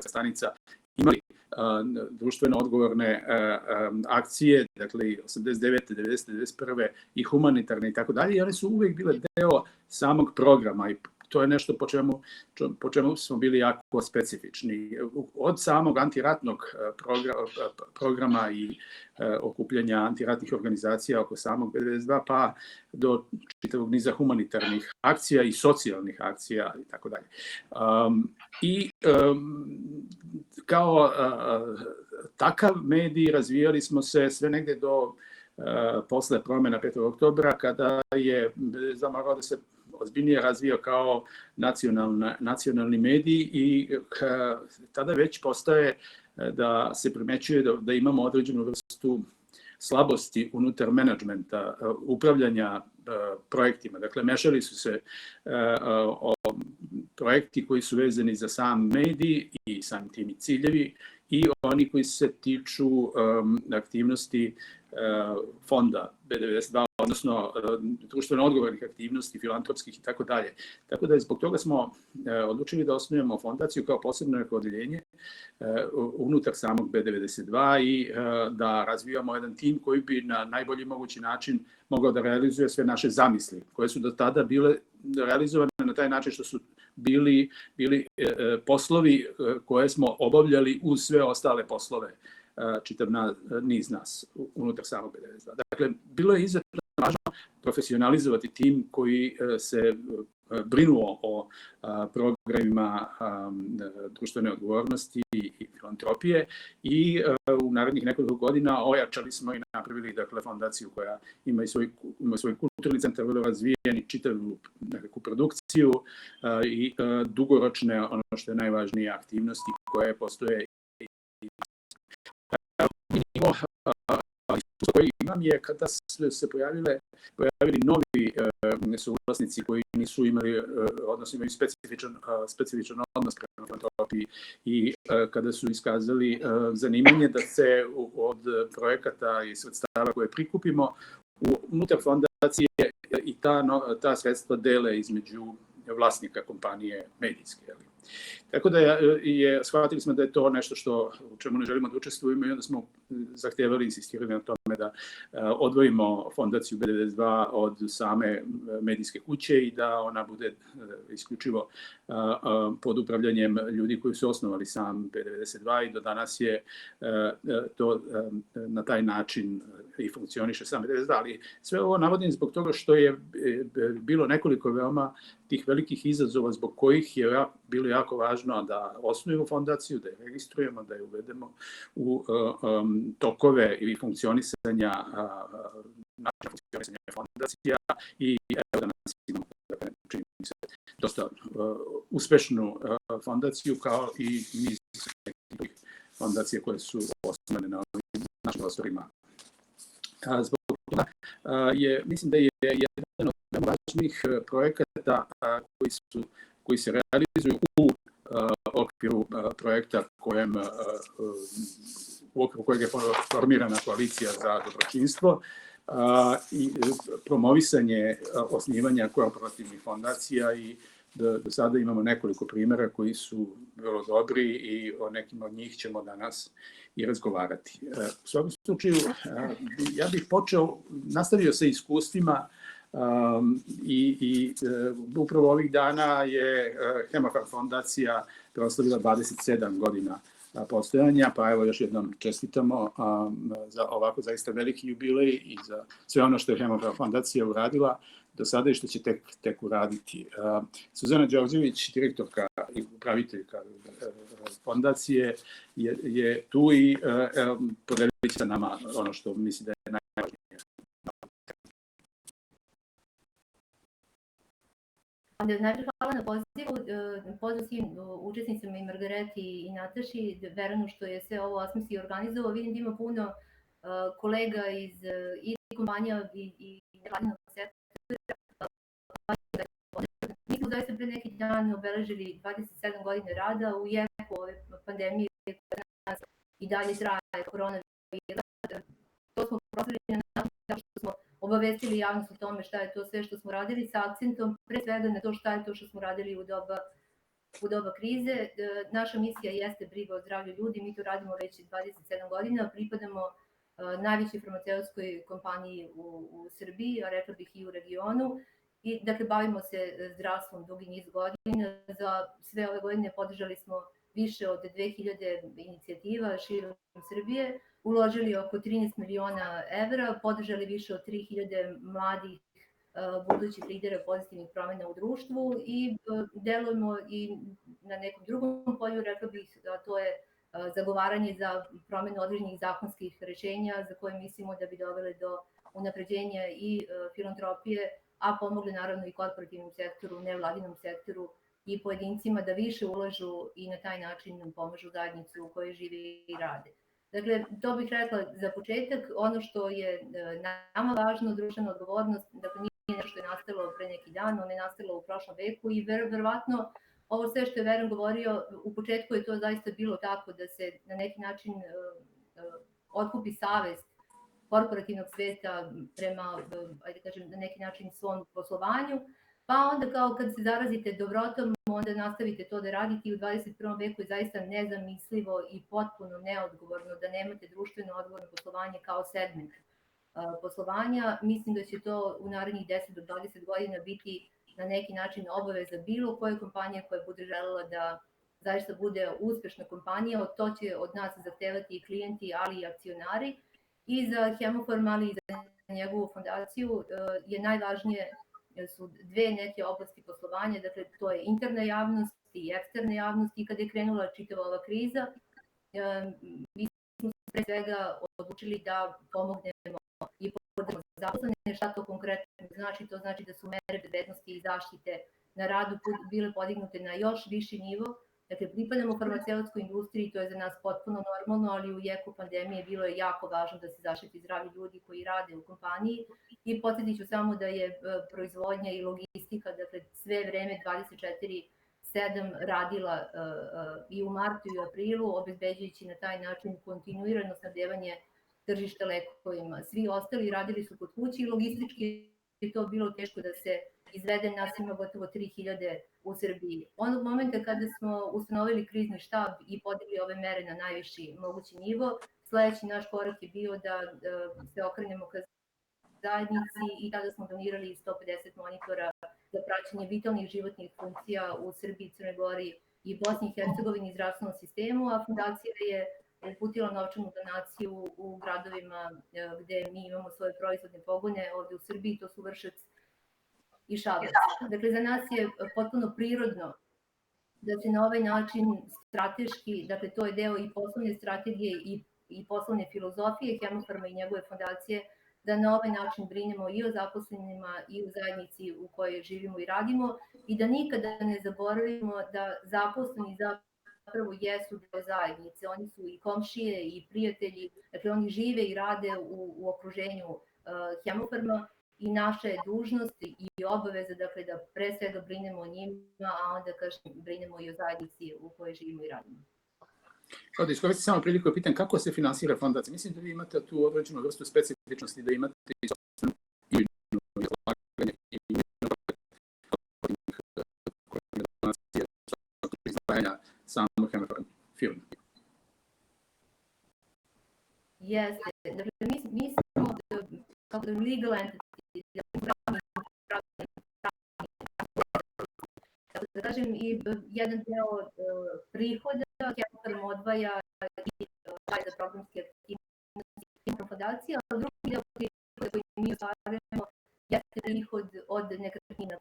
stanica imali društveno odgovorne akcije, dakle 89. 90. 91. i humanitarne i tako dalje, i one su uvijek bile deo samog programa i to je nešto po čemu smo bili jako specifični. Od samog antiratnog programa i okupljanja antiratnih organizacija oko samog B92 pa do čitavog niza humanitarnih akcija i socijalnih akcija i tako dalje. I kao takav medij razvijali smo se sve negde do posle promjena 5. oktobra, kada je B92 morao da se ozbiljnije razvio kao nacionalni medij i tada već postaje da se primećuje da imamo određenu vrstu slabosti unutar menadžmenta, upravljanja projektima. Dakle, mešali su se projekti koji su vezani za sam medij i samim tim i ciljevi i oni koji se tiču aktivnosti fonda B92, odnosno društveno odgovornih aktivnosti, filantropskih i tako dalje. Tako da zbog toga smo odlučili da osnujemo fondaciju kao posebno neko odeljenje unutar samog B92 i da razvijamo jedan tim koji bi na najbolji mogući način mogao da realizuje sve naše zamisli, koje su do tada bile realizovane na taj način što su bili poslovi koje smo obavljali uz sve ostale poslove, čitav niz nas unutar samog B92. Dakle, bilo je izuzetno važno profesionalizovati tim koji se brinuo o programima društvene odgovornosti i filantropije i u narednih nekoliko godina ojačali smo i napravili fondaciju koja ima svoj kulturni centar, vrlo razvijeni, čitavu nekakvu produkciju i dugoročne, ono što je najvažnije, aktivnosti koje postoje. Koji imam je kada se pojavili novi suvlasnici koji nisu imali, odnosno imaju specifičan odnos prema filantropiji i kada su iskazali zanimanje da se od projekata i sredstava koje prikupimo unutar fondacije i ta sredstva dele između vlasnika kompanije medijske. Tako da shvatili smo da je to nešto u čemu ne želimo da učestvujemo i onda smo zahtevali i insistirali na tome da odvojimo fondaciju B92 od same medijske kuće i da ona bude isključivo pod upravljanjem ljudi koji su osnovali sam B92 i do danas je to na taj način i funkcioniše sam B92. Ali sve ovo navodim zbog toga što je bilo nekoliko veoma tih velikih izazova zbog kojih je bilo jako važno da osnujemo fondaciju, da je registrujemo, da je uvedemo u tokove i funkcionisanja fondacija i evo danas imamo, čini se, dosta uspešnu fondaciju kao i niz fondacija koje su osnovane na ovim našim prostorima. Zbog toga mislim da je jedan od važnijih projekata koji se realizuju u okviru projekta u okviru kojeg je formirana koalicija za dobročinstvo i promovisanje osnivanja korporativnih fondacija i do sada imamo nekoliko primjera koji su vrlo dobri i o nekim od njih ćemo danas i razgovarati. U svakom slučaju, ja bih nastavio sa iskustvima i upravo ovih dana je Hemofar fondacija proslavila 27 godina postojanja, pa evo još jednom čestitamo za ovako zaista veliki jubilej i za sve ono što je Hemofar fondacija uradila do sada i što će tek uraditi. Suzana Đorđević, direktorka i upraviteljka fondacije, je tu i podelit će sa nama ono što misli da je najvažnije. Najprej hvala na pozivu. Pozdrav svim učesnicama i Margareti i Nataši, Veranu što je sve ovo osmisli i organizovao. Vidim da ima puno kolega iz kompanija i nevladinog sektora. Mi smo zaista pre neki dan obeležili 27 godina rada u jeku ove pandemije koja nas i dalje traje koronavirus. To smo proslavili na način što smo obavestili javnost o tome šta je to sve što smo radili sa akcentom pre svega na to šta je to što smo radili u doba u doba krize. Naša misija jeste briga o zdravlju ljudi, mi to radimo već 27 godina, pripadamo najvećoj farmaceutskoj kompaniji u Srbiji, a rekla bih i u regionu. I, dakle, bavimo se zdravstvom dugi niz godina. Za sve ove godine podržali smo više od 2000 inicijativa širom Srbije, uložili oko 13 miliona evra, podržali više od 3000 mladih budućih lidera pozitivnih promjena u društvu i delujemo i na nekom drugom polju, rekla bih, da to je zagovaranje za promjenu određenih zakonskih rešenja za koje mislimo da bi dovele do unapređenja i filantropije, a pomogli naravno i korporativnom sektoru, nevladinom sektoru i pojedincima da više ulažu i na taj način pomažu zajednicu u kojoj žive i rade. Dakle, to bih rekla za početak. Ono što je nama važno, društvena odgovornost, dakle nije nešto što je nastalo pre neki dan, ono je nastalo u prošlom veku i verovatno ovo sve što je Veran govorio, u početku je to zaista bilo tako da se na neki način otkupi savest korporativnog sveta prema, ajde kažem, na neki način svom poslovanju, pa onda kao kad se zarazite dobrotom, onda nastavite to da radite i u 21. veku je zaista nezamislivo i potpuno neodgovorno da nemate društveno odgovorno poslovanje kao segment poslovanja. Mislim da će to u narednih 10 do 20 godina biti na neki način obaveza bilo koje kompanije koja bude želela da zaista bude uspešna kompanija. To će od nas zahtevati i klijenti, ali i akcionari. I za Hemofarm, ali i za njegovu fondaciju je najvažnije su dve neke oblasti poslovanja, dakle to je interna javnost i eksterna javnost. I kada je krenula čitava ova kriza, mi smo pre svega odlučili da pomognemo i podržimo zaposlene. Šta to konkretno znači? To znači da su mere bezbednosti i zaštite na radu bile podignute na još viši nivo. Dakle, pripadamo farmaceutskoj industriji, to je za nas potpuno normalno, ali u jeku pandemije bilo je jako važno da se zaštiti zdravlje ljudi koji rade u kompaniji. I podsjetit ću samo da je proizvodnja i logistika, dakle sve vreme 24/7 radila i u martu i u aprilu, obezbeđujući na taj način kontinuirano snabdevanje tržišta lekovima. Svi ostali radili su kod kuće i logistički je to bilo teško da se izvede, nas ima gotovo 3000 u Srbiji. Onog momenta kada smo ustanovili krizni štab i podigli ove mere na najviši mogući nivo, sledeći naš korak je bio da se okrenemo ka zajednici i tada smo donirali 150 monitora za praćenje vitalnih životnih funkcija u Srbiji, Crnoj Gori i Bosni i Hercegovini zdravstvenom sistemu, a fondacija je uputila novčanu donaciju u gradovima gde mi imamo svoje proizvodne pogone, ovde u Srbiji, to su Vršac i Šabac. Dakle, za nas je potpuno prirodno da se na ovaj način strateški, dakle to je deo i poslovne strategije i poslovne filozofije Hemofarma i njegove fondacije, da na ovaj način brinemo i o zaposlenima i u zajednici u kojoj živimo i radimo i da nikada ne zaboravimo da zaposleni zapravo jesu deo zajednice. Oni su i komšije i prijatelji, dakle oni žive i rade u okruženju Hemofarma i naša je dužnost i obaveza, dakle, da pre svega brinemo o njima, a onda brinemo i o zajednici u kojoj živimo i radimo. Ovdje iskoristiti samo priliku i pitan kako se finansira fondacija. Mislim da vi imate tu određenu vrstu specifičnosti, da imate i sobstvenu i ulaganje i donacije izdvajanja samog Hemofarm firme. Jeste. Dakle, mi smo kao legal entity, da kažem, i jedan deo prihoda Hemofarm odvaja i za programske aktivnosti fondacije, a drugi deo prihoda koji mi ostvarujemo jeste prihod od nekretnina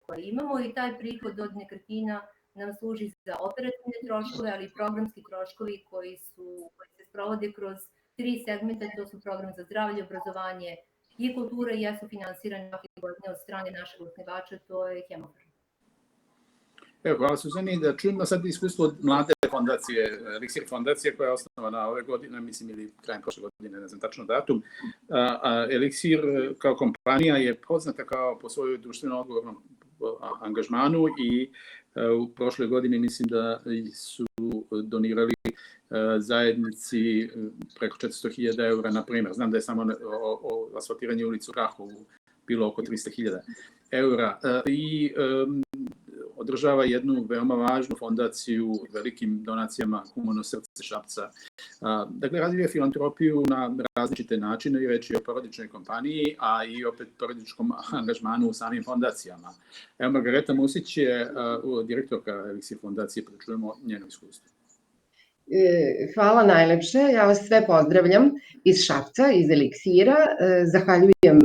koje imamo i taj prihod od nekretnina nam služi za operativne troškove, ali i programski troškovi koji se sprovode kroz 3 segmenta, to su program za zdravlje, obrazovanje i kultura i jesu finansirane od strane našeg osnivača, to je Hemofarm. Evo, hvala Suzani. Da čujemo sad iskustvo od mlade fondacije, Elixir fondacije koja je osnovana ove godine, mislim ili krajem prošle godine, ne znam tačno datum. Elixir kao kompanija je poznata kao po svojoj društveno odgovornom angažmanu i u prošloj godini mislim da su donirali zajednici preko 400.000 eura, na primjer. Znam da je samo asfaltiranje ulicu u Krakovu bilo oko 300.000 eura. I održava jednu veoma važnu fondaciju velikim donacijama Humano srce Šapca. Dakle, razvija filantropiju na različite načine i reći o porodičnoj kompaniji, a i opet porodičkom angažmanu u samim fondacijama. Evo, Margareta Musić je direktorka Eliksir fondacije, pa da čujemo njeno iskustvo. Hvala najlepše, ja vas sve pozdravljam iz Šapca, iz Eliksira. Zahvaljujem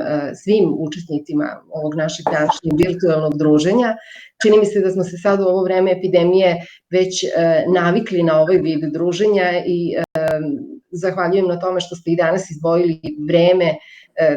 svim učesnicima ovog našeg današnjeg virtualnog druženja. Čini mi se da smo se sad u ovo vreme epidemije već navikli na ovaj vid druženja i zahvaljujem na tome što ste i danas izdvojili vreme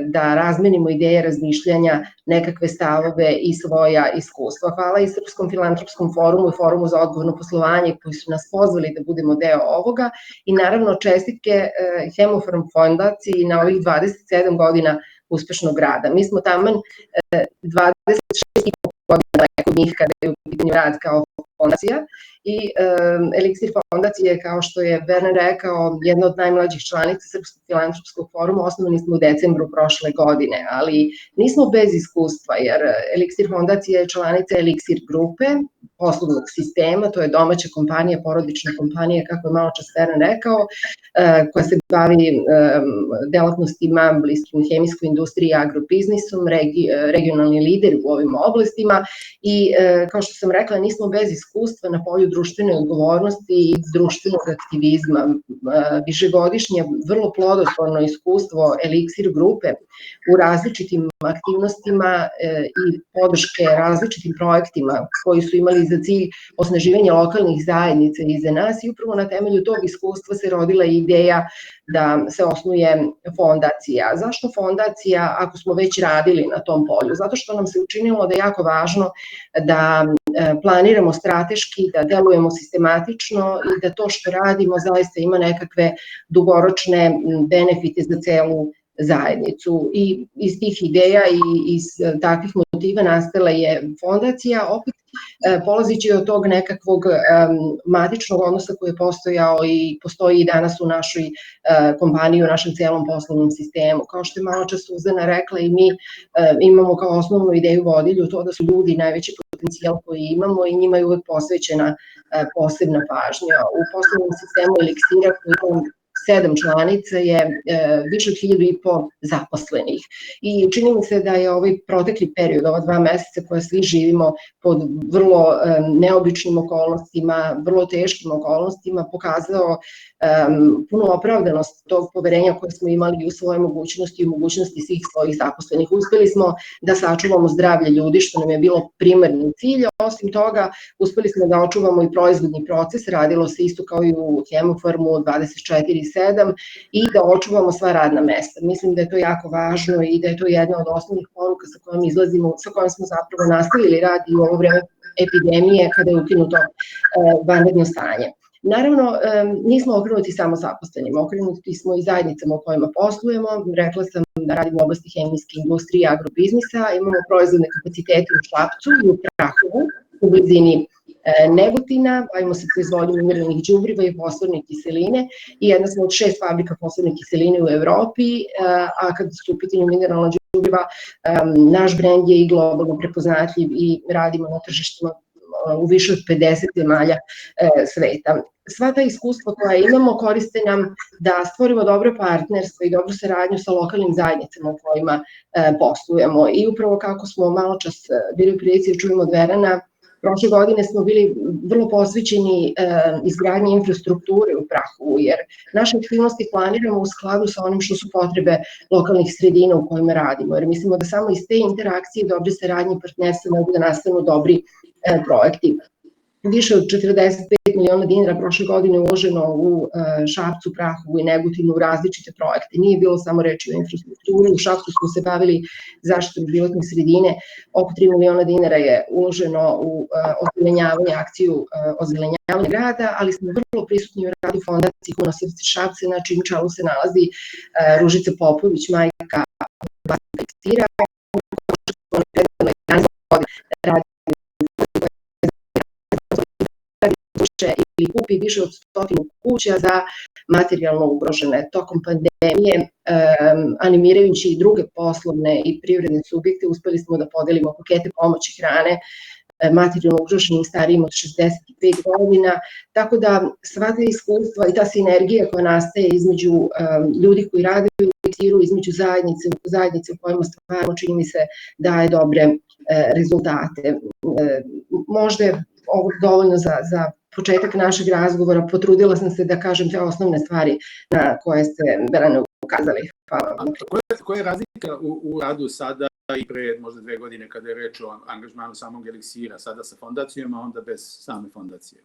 da razmenimo ideje, razmišljanja, nekakve stavove i svoja iskustva. Hvala i Srpskom filantropskom forumu i Forumu za odgovorno poslovanje koji su nas pozvali da budemo deo ovoga i naravno čestitke Hemofarm fondaciji na ovih 27 godina uspešnog rada. Mi smo taman 26,5 godina kod njih kada je u pitanju rad kao fondacija i Eliksir fondacije, kao što je Bernan rekao, jedna od najmlađih članica Srpskog filantropskog foruma, osnovani smo u decembru prošle godine, ali nismo bez iskustva, jer Eliksir fondacija je članica Eliksir grupe, poslovnog sistema, to je domaća kompanija, porodična kompanija, kako je malo čas Bernan rekao, koja se bavi delatnostima bliskim hemijskoj industriji i agrobiznisom, regionalni lider u ovim oblastima i kao što sam rekla, nismo bez iskustva na polju društvene odgovornosti i društvenog aktivizma. Višegodišnje, vrlo plodotvorno iskustvo Eliksir grupe u različitim aktivnostima i podrške različitim projektima koji su imali za cilj osnaživanje lokalnih zajednica iza nas i upravo na temelju tog iskustva se rodila ideja da se osnuje fondacija. Zašto fondacija ako smo već radili na tom polju? Zato što nam se učinilo da je jako važno da planiramo strateški, da delujemo sistematično i da to što radimo zaista ima nekakve dugoročne benefite za celu zajednicu. I iz tih ideja i iz takvih motiva nastala je fondacija, opet polazići od tog nekakvog matičnog odnosa koji je postojao i postoji i danas u našoj kompaniji, u našem celom poslovnom sistemu. Kao što je malo čas Suzana rekla i mi imamo kao osnovnu ideju vodilju to da su ljudi najveći potencijal koji imamo i njima je uvek posvećena posebna pažnja. U poslovnom sistemu Eliksira koji imamo 7 članica je više od 1.500 zaposlenih. I čini mi se da je ovaj protekli period, ova 2 meseca koja svi živimo pod vrlo neobičnim okolnostima, vrlo teškim okolnostima, pokazao punu opravdanost tog poverenja koje smo imali u svoje mogućnosti i u mogućnosti svih svojih zaposlenih. Uspeli smo da sačuvamo zdravlje ljudi, što nam je bilo primarni cilj. Osim toga, uspeli smo da očuvamo i proizvodni proces, radilo se isto kao i u Hemofarmu 24/7 i da očuvamo sva radna mesta. Mislim da je to jako važno i da je to jedna od osnovnih poruka sa kojom izlazimo, sa kojom smo zapravo nastavili rad i u ovo vreme epidemije kada je ukinuto vanredno stanje. Naravno, nismo okrenuti samo zaposlenima, okrenuti smo i zajednicama u kojima poslujemo. Rekla sam da radimo u oblasti hemijske industrije i agrobiznisa, imamo proizvodne kapacitete u Šapcu i u Prahovu, u blizini Negotina, bavimo se proizvodnjom mineralnih đubriva i fosforne kiseline i jedna smo od 6 fabrika fosforne kiseline u Evropi, a kad su u pitanju mineralna đubriva, naš brend je i globalno prepoznatljiv i radimo na tržištima u više od 50 zemalja sveta. Sva ta iskustva koja imamo koriste nam da stvorimo dobro partnerstvo i dobru saradnju sa lokalnim zajednicama u kojima poslujemo. I upravo kako smo malo čas bili u prilici da čujemo od Verana, prošle godine smo bili vrlo posvećeni izgradnji infrastrukture u Prahovu, jer naše aktivnosti planiramo u skladu sa onim što su potrebe lokalnih sredina u kojima radimo, jer mislimo da samo iz te interakcije i dobre saradnje i partnerstva mogu da nastanu dobri projekti. Više od 45 miliona dinara prošle godine uloženo u Šapcu, Prahovu i Negotinu u različite projekte. Nije bilo samo reči o infrastrukturi, u Šapcu smo se bavili zaštitom životne sredine, oko 3 miliona dinara je uloženo u ozelenjavanje, akciju ozelenjavanja grada, ali smo vrlo prisutni u radu fondaciji Humano srce Šapca, na čijim čelu se nalazi Ružica Popović, majka Eliksira, radi ili kupi više od 100 kuća za materijalno ugrožene. Tokom pandemije, animirajući i druge poslovne i privredne subjekte, uspeli smo da podelimo pakete pomoći hrane materijalno ugroženim starijim od 65 godina, tako da sva ta iskustva i ta sinergija koja nastaje između ljudi koji rade u Eliksiru, između zajednice u kojima stvaramo, čini mi se daje dobre rezultate. Možda je ovo dovoljno za početak našeg razgovora, potrudila sam se da kažem te osnovne stvari na koje ste Berane ukazali. Hvala. Koja je razlika u radu sada i pre možda 2 godine kada je reč o angažmanu samog Eliksira, sada sa fondacijom, a onda bez same fondacije?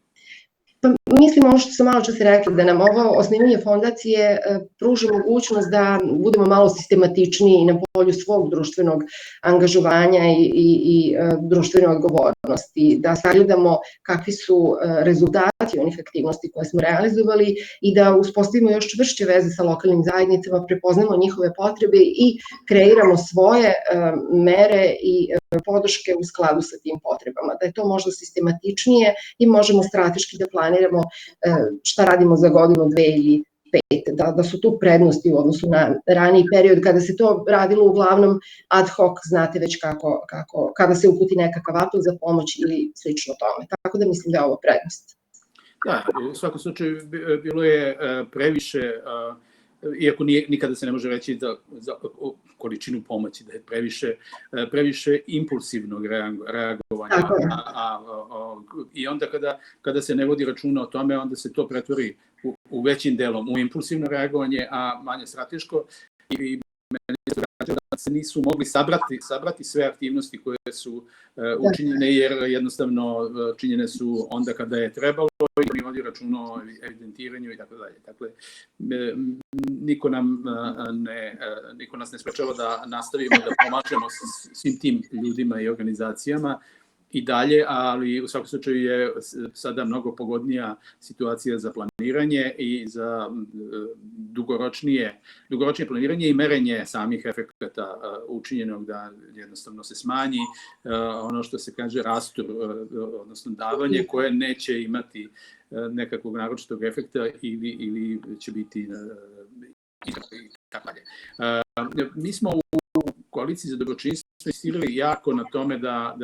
Pa, mislim ovo što sam malo čas rekla, da nam ovo osnivanje fondacije pruža mogućnost da budemo malo sistematičniji na polju svog društvenog angažovanja i društvene odgovornosti, da sagledamo kakvi su rezultati onih aktivnosti koje smo realizovali i da uspostavimo još čvršće veze sa lokalnim zajednicama, prepoznamo njihove potrebe i kreiramo svoje mere i podrške u skladu sa tim potrebama. Da je to možda sistematičnije i možemo strateški da planiramo šta radimo za godinu, 2 ili 5, da su tu prednosti u odnosu na raniji period kada se to radilo uglavnom ad hoc, znate već kada se uputi nekakav apel za pomoć ili slično tome. Tako da mislim da je ovo prednost. Da, u svakom slučaju bilo je previše, iako nikada se ne može reći za količinu pomoći, da je previše impulsivnog reagovanja. I onda kada se ne vodi računa o tome, onda se to pretvori u većim delom u impulsivno reagovanje, a manje strateško. I meni se događa da se nisu mogli sabrati sve aktivnosti koje su učinjene, jer jednostavno činjene su onda kada je trebalo i mi vodi računa o evidentiranju i tako dalje. Dakle, niko nas ne sprečava da nastavimo da pomažemo svim tim ljudima i organizacijama i dalje, ali u svakom slučaju je sada mnogo pogodnija situacija za planiranje i za dugoročnije planiranje i merenje samih efekata učinjenog, da jednostavno se smanji ono što se kaže rastur, odnosno davanje koje neće imati nekakvog naročitog efekta ili će biti i tako dalje. Mi smo u koaliciji za dobročinstvo insistirali jako na tome da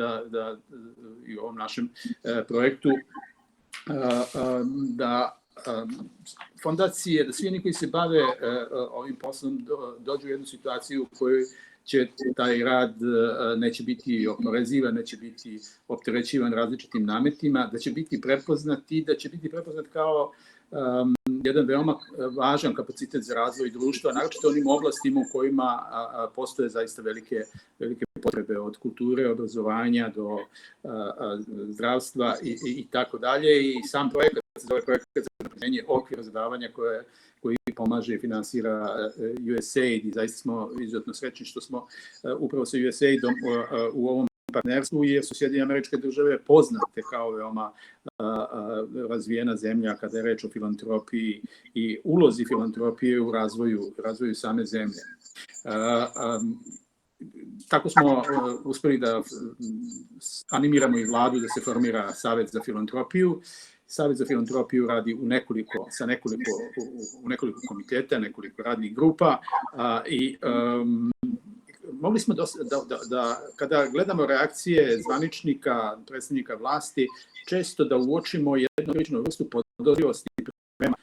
i u ovom našem projektu da fondacije, da svi oni koji se bave ovim poslom dođu u jednu situaciju u kojoj će taj rad neće biti oporezivan, neće biti opterećivan različitim nametima, da će biti prepoznat i da će biti prepoznat kao jedan veoma važan kapacitet za razvoj društva, naročito onim oblastima u kojima postoje zaista velike potrebe, od kulture, obrazovanja do zdravstva i tako dalje. I sam projekat za unapređenje okvira za davanja koji pomaže i finansira USAID, i zaista smo izuzetno srećni što smo upravo sa USAID-om u ovom partnerstvu, jer su Sjedinjene Američke Države poznate kao veoma razvijena zemlja kada je reč o filantropiji i ulozi filantropije u razvoju same zemlje. Tako smo uspeli da animiramo i vladu da se formira Savet za filantropiju. Savet za filantropiju radi u nekoliko komiteta, nekoliko radnih grupa i mogli smo da kada gledamo reakcije zvaničnika, predstavnika vlasti, često da uočimo jednu priličnu vrstu pododljivosti prema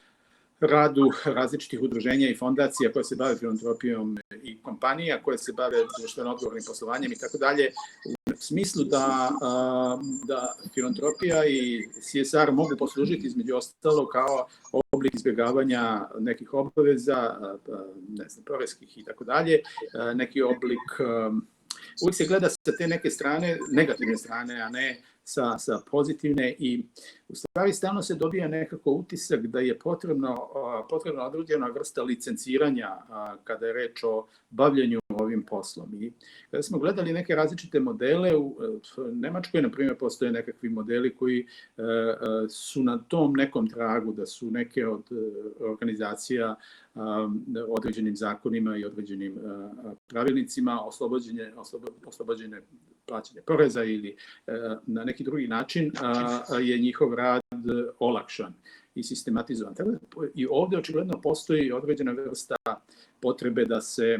radu različitih udruženja i fondacija koje se bave filantropijom i kompanija koje se bave društveno odgovornim poslovanjem i tako dalje, u smislu da filantropija i CSR mogu poslužiti između ostalo kao oblik izbjegavanja nekih obaveza, poreskih i tako dalje, neki oblik, uvijek se gleda sa te neke strane, negativne strane, a ne sa pozitivne, i u stvari stalno se dobija nekako utisak da je potrebno određena vrsta licenciranja kada je reč o bavljenju ovim poslom. I kada smo gledali neke različite modele, u Nemačkoj, na primjer, postoje nekakvi modeli koji su na tom nekom tragu, da su neke od organizacija određenim zakonima i određenim pravilnicima oslobođene plaćanja poreza ili na neki drugi način je njihov rad olakšan i sistematizovan. I ovdje očigledno postoji određena vrsta potrebe da se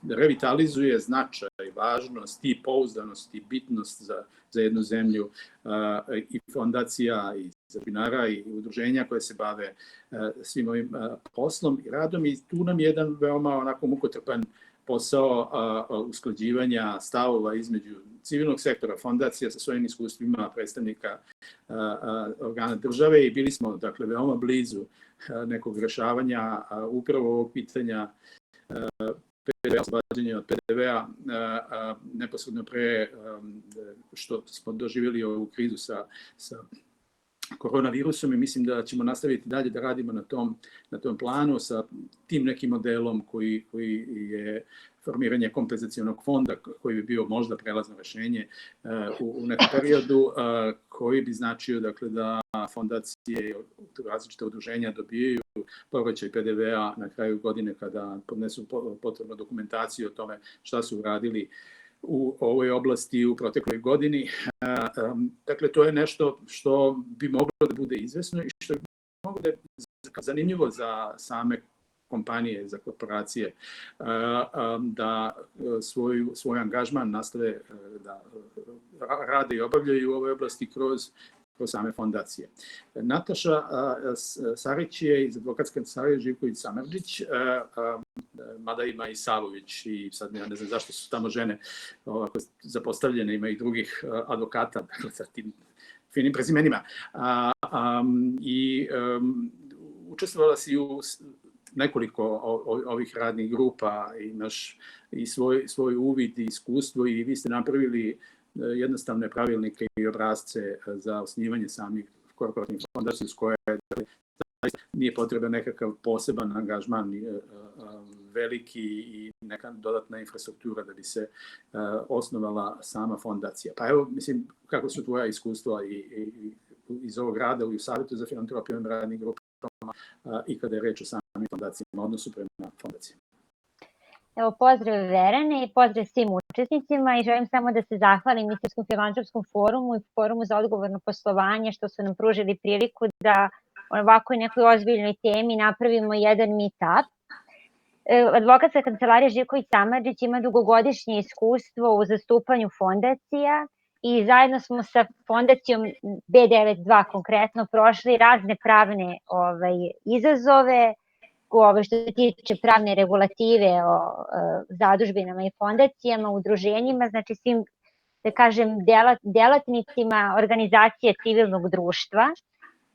revitalizuje značaj, važnost i pouzdanost i bitnost za jednu zemlju i fondacija i zabinara i udruženja koje se bave svim ovim poslom i radom. I tu nam je jedan veoma onako mukotrpan posao usklađivanja stavova između civilnog sektora, fondacija sa svojim iskustvima predstavnika organa države i bili smo dakle veoma blizu nekog rešavanja upravo ovog pitanja PDV-a, oslobađanja od PDV-a neposredno pre što smo doživjeli ovu krizu sa koronavirusom i mislim da ćemo nastaviti dalje da radimo na tom planu sa tim nekim modelom koji je formiranje kompenzacionog fonda koji bi bio možda prelazno rešenje u nekom periodu koji bi značio dakle, da fondacije i različite udruženja dobijaju povraćaj PDV-a na kraju godine kada podnesu potrebnu dokumentaciju o tome šta su uradili u ovoj oblasti u protekloj godini. Dakle, to je nešto što bi moglo da bude izvesno i što bi moglo da je zanimljivo za same kompanije, za korporacije, da svoj angažman nastave da rade i obavljaju u ovoj oblasti kroz same fondacije. Nataša Sarić je iz advokatske kancelarije Živković Samardžić, mada ima i Savović i sad ja ne znam zašto su tamo žene ovako zapostavljene, ima i drugih advokata, dakle sa tim finim prezimenima. I učestvovala si u nekoliko ovih radnih grupa, imaš i svoj uvid i iskustvo i vi ste napravili jednostavne pravilnike i obrasce za osnivanje samih korporativnih fondacija s koje nije potreban nekakav poseban angažman veliki i neka dodatna infrastruktura da bi se osnovala sama fondacija. Pa evo, mislim, kako su tvoja iskustva i iz ovog rada u Savetu za filantropiju i radnim grupama i kada je reč o samim fondacijama, odnosu prema fondacijama. Evo, pozdrav Verane i pozdrav svim učesnicima i želim samo da se zahvalim Istarskom filantropskom forumu i Forumu za odgovorno poslovanje što su nam pružili priliku da ovako i nekoj ozbiljnoj temi napravimo jedan meetup. Advokatska kancelarija Živković Samardžić ima dugogodišnje iskustvo u zastupanju fondacija i zajedno smo sa fondacijom B92 konkretno prošli razne pravne izazove, što se tiče pravne regulative o zadužbinama i fondacijama, udruženjima, znači svim, da kažem, delatnicima organizacije civilnog društva.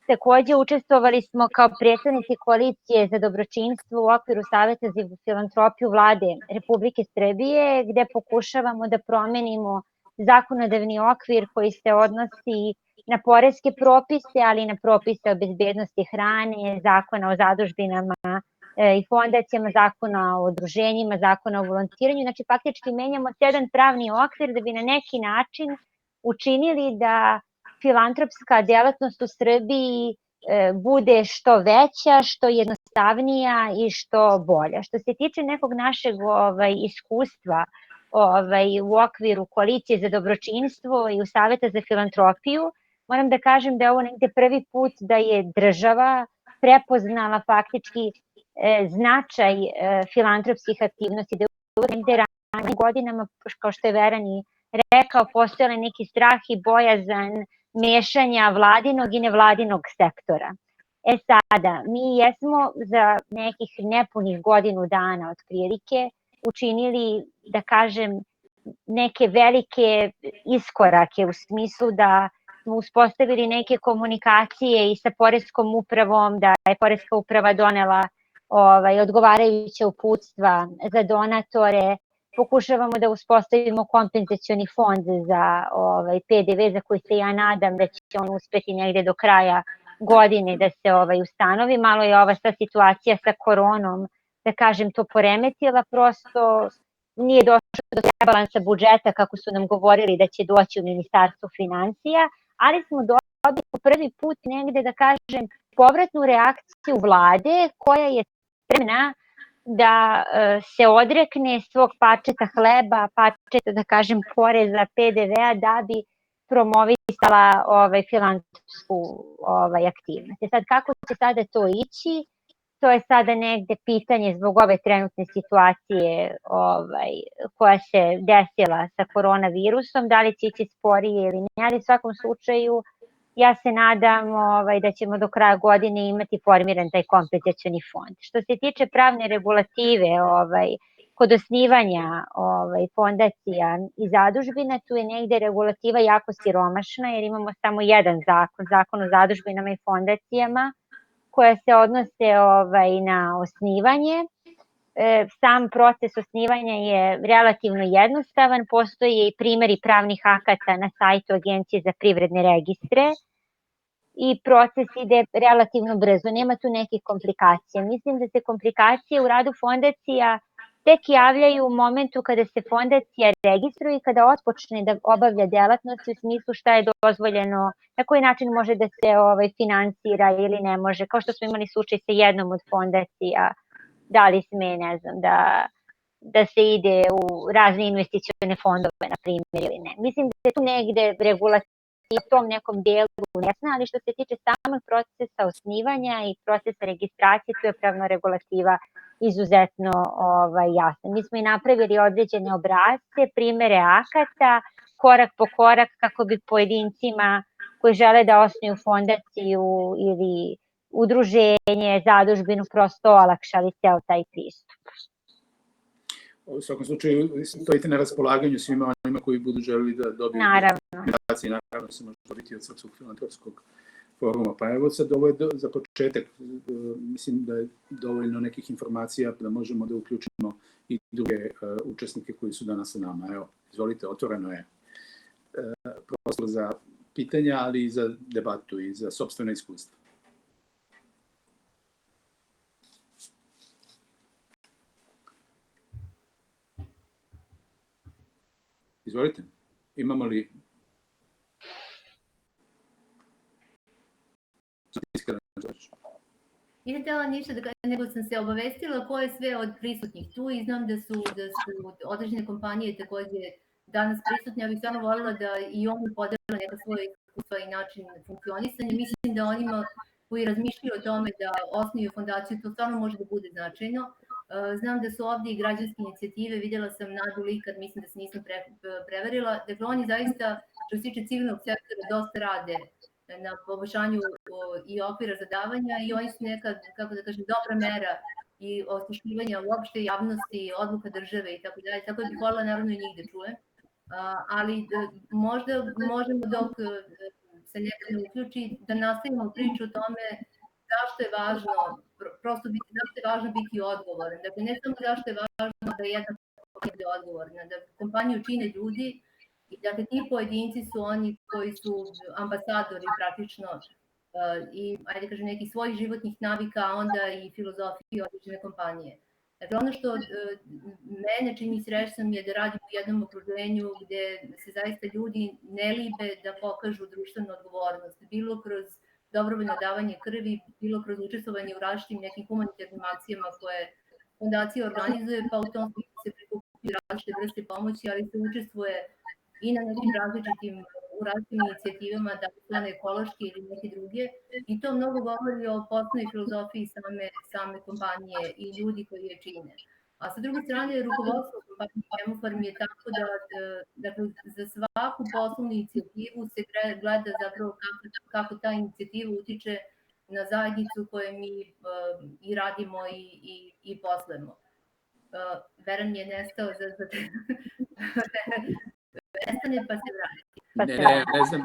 Takođe, učestvovali smo kao predstavnici koalicije za dobročinstvo u okviru Saveta za filantropiju Vlade Republike Srbije, gde pokušavamo da promenimo zakonodavni okvir koji se odnosi na poreske propise, ali i na propise o bezbednosti hrane, zakona o zadužbinama i fondacijama, zakona o udruženjima, zakona o volontiranju. Znači, faktički menjamo jedan pravni okvir da bi na neki način učinili da filantropska delatnost u Srbiji bude što veća, što jednostavnija i što bolja. Što se tiče nekog našeg iskustva u okviru koalicije za dobročinstvo i u Saveta za filantropiju, moram da kažem da je ovo negde prvi put da je država prepoznala faktički značaj filantropskih aktivnosti, da je negde ranije godinama, kao što je Verani rekao, postojala neki strah i bojazan mešanja vladinog i nevladinog sektora. Sada, mi jesmo za nekih nepunih godinu dana otprilike učinili, da kažem, neke velike iskorake u smislu da smo uspostavili neke komunikacije i sa Poreskom upravom, da je Poreska uprava donela odgovarajuća uputstva za donatore. Pokušavamo da uspostavimo kompenzacioni fond za PDV, za koji se ja nadam da će on uspeti negde do kraja godine da se ustanovi. Malo je ova situacija sa koronom, da kažem, to poremetila, prosto nije došlo do rebalansa budžeta kako su nam govorili da će doći u Ministarstvu finansija, ali smo dobili po prvi put negde, da kažem, povratnu reakciju vlade koja je spremna da se odrekne svog parčeta hleba, parčeta, da kažem, poreza, PDV-a, da bi promovisala filantropsku aktivnost. Sad, kako će sada to ići? To je sada negde pitanje zbog ove trenutne situacije koja se desila sa koronavirusom, da li će ići sporije ili ne, ali u svakom slučaju ja se nadam da ćemo do kraja godine imati formiran taj kompenzacioni fond. Što se tiče pravne regulative, kod osnivanja fondacija i zadužbina, tu je negde regulativa jako siromašna, jer imamo samo jedan zakon, Zakon o zadužbinama i fondacijama, koja se odnose na osnivanje. Sam proces osnivanja je relativno jednostavan, postoje i primeri pravnih akata na sajtu Agencije za privredne registre i proces ide relativno brzo, nema tu nekih komplikacija. Mislim da se komplikacije u radu fondacija tek javljaju u momentu kada se fondacija registruje i kada otpočne da obavlja delatnost u smislu šta je dozvoljeno, na koji način može da se finansira ili ne može, kao što smo imali slučaj sa jednom od fondacija, da li sme, ne znam, da se ide u razne investicione fondove, na primjer, ili ne. Mislim da je tu negde regulativa u tom nekom delu nesna, ali što se tiče samog procesa osnivanja i procesa registracije, tu je pravna regulativa izuzetno jasna. Mi smo i napravili određene obrazce, primere akata, korak po korak, kako bi pojedincima koji žele da osnuju fondaciju ili udruženje, zadužbinu, prosto olakšali ceo taj pristup. U svakom slučaju, stojite na raspolaganju svima onima koji budu želeli da dobiju informacije. Naravno se može dobiti od Srpskog filantropskog foruma. Pa evo sad, ovo je za početak. Mislim da je dovoljno nekih informacija da možemo da uključimo i druge učesnike koji su danas sa nama. Evo, izvolite, otvoreno je prostor za pitanja, ali i za debatu i za sopstveno iskustvo. Izvolite, imamo li... Nisam htjela ništa nego sam se obavestila ko je sve od prisutnih tu i znam da su određene kompanije takođe danas prisutne. Ja bih stvarno voljela da i oni podele neka svoje iskustva i način funkcionisanja. Mislim da onima koji razmišljaju o tome da osnuju fondaciju, to stvarno može da bude značajno. Znam da su ovdje i građanske inicijative, vidjela sam Nadu Likad, mislim da se nisam preverila. Dakle, oni zaista, što se tiče civilnog sektora, dosta rade na poboljšanju i okvira za davanja i oni su neka, kako da kažem, dobra mera i osluškivanja uopšte javnosti, odluka države i tako dalje. Tako da bih voljela naravno i njih da čujem. Ali možda možemo dok se neko ne uključi da nastavimo priču o tome zašto je važno, zašto je važno biti odgovoran. Dakle, ne samo zašto je važno da jedna kompanija bude odgovorna, da kompaniju čine ljudi i dakle ti pojedinci su oni koji su ambasadori praktično i, ajde kažem, nekih svojih životnih navika, a onda i filozofije određene kompanije. Dakle, ono što mene čini srećnom je da radim u jednom okruženju gde se zaista ljudi ne libe da pokažu društvenu odgovornost, bilo kroz dobrovoljno davanje krvi, bilo kroz učestvovanje u različitim nekim humanitarnim akcijama koje fondacija organizuje, pa u tom se prikupaju različite vrste pomoći, ali se učestvuje i na nekim različitim inicijativama, da su one ekološke ili neke druge. I to mnogo govori o poslovnoj filozofiji same kompanije i ljudi koji je čine. A sa druge strane, rukovodstvo kompanije Hemofarm je tako da za svaku poslovnu inicijativu se gleda zapravo kako ta inicijativa utiče na zajednicu koje mi i radimo i poslujemo. Veran je nestao za nestane pa se vrati. Ne znam,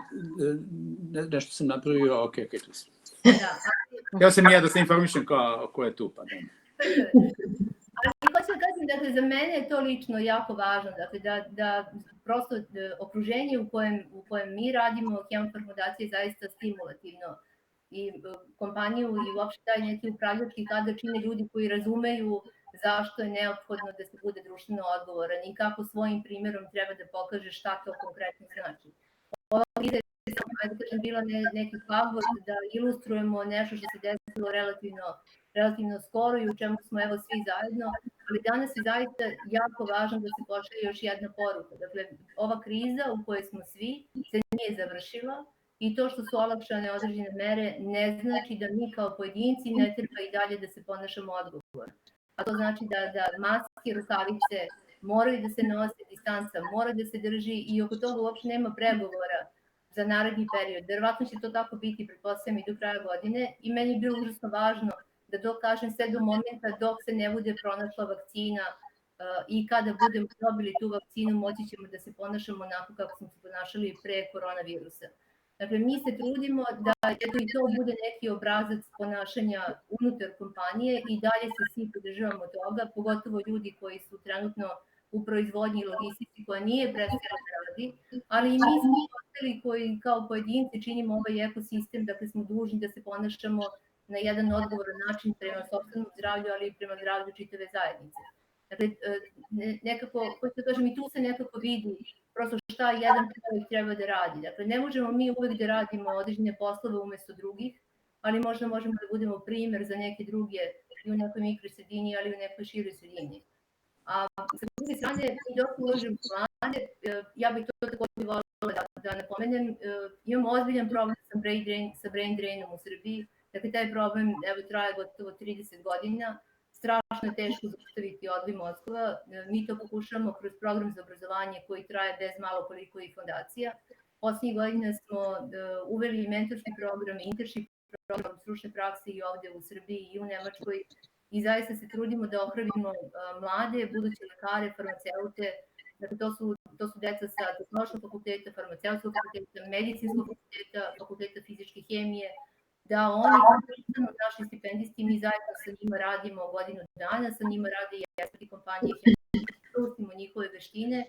nešto sam napravio, ok, tu sam. Htio sam i ja da se informišem ko je tu, pa da. Ali hoću da kažem, dakle, za mene je to lično jako važno, dakle, da prosto okruženje u kojem mi radimo, Hemofarm fondacija je zaista stimulativno i kompaniju i uopšte taj neki upravljački kadar čine ljudi koji razumeju zašto je neophodno da se bude društveno odgovoran i kako svojim primjerom treba da pokaže šta to konkretno znači. Ova kriza je bila neki favor da ilustrujemo nešto što se desilo relativno skoro i u čemu smo evo svi zajedno, ali danas je zaista jako važno da se pošalje još jedna poruka. Dakle, ova kriza u kojoj smo svi se nije završila i to što su olakšane određene mere ne znači da mi kao pojedinci ne treba i dalje da se ponašamo odgovorno. A to znači da maske, rukavice moraju da se nose, distanca mora da se drži i oko toga uopšte nema pregovora za naredni period. Verovatno će to tako biti, pretpostavljam, i do kraja godine i meni je bilo užasno važno da to kažem sve do momenta dok se ne bude pronašla vakcina i kada budemo dobili tu vakcinu moći ćemo da se ponašamo onako kako smo se ponašali pre koronavirusa. Dakle, mi se trudimo da i to bude neki obrazac ponašanja unutar kompanije i dalje se svi pridržavamo toga, pogotovo ljudi koji su trenutno u proizvodnji i logistici koja nije prestala da radi, ali i mi smo ostali koji kao pojedinci činimo ovaj ekosistem, dakle smo dužni da se ponašamo na jedan odgovoran način prema sopstvenom zdravlju, ali i prema zdravlju čitave zajednice. Dakle, nekako, hoću da kažem, i tu se nekako vidi prosto šta jedan čovjek treba da radi. Dakle, ne možemo mi uvek da radimo određene poslove umesto drugih, ali možda možemo da budemo primer za neke druge i u nekoj mikrosredini, ali i u nekoj široj sredini. A sa druge strane, mi dok ulažemo u mlade, ja bih to takođe voljela da napomenem, imamo ozbiljan problem sa brain drainom u Srbiji. Dakle, taj problem traje gotovo 30 godina. Strašno je teško zaustaviti odliv mozgova. Mi to pokušamo kroz program za obrazovanje koji traje bez malo koliko i fondacija. Poslednjih godina smo uveli mentorski program, internship program stručne prakse i ovde u Srbiji i u Nemačkoj i zaista se trudimo da ohrabrimo mlade, buduće lekare, farmaceute. Dakle, to su deca sa tehnološkog fakulteta, farmaceutskog fakulteta, medicinskog fakulteta, fakulteta fizičke hemije, da oni postanu naši stipendisti, mi zajedno sa njima radimo godinu dana, sa njima rade i eksperti kompanije, pustimo njihove veštine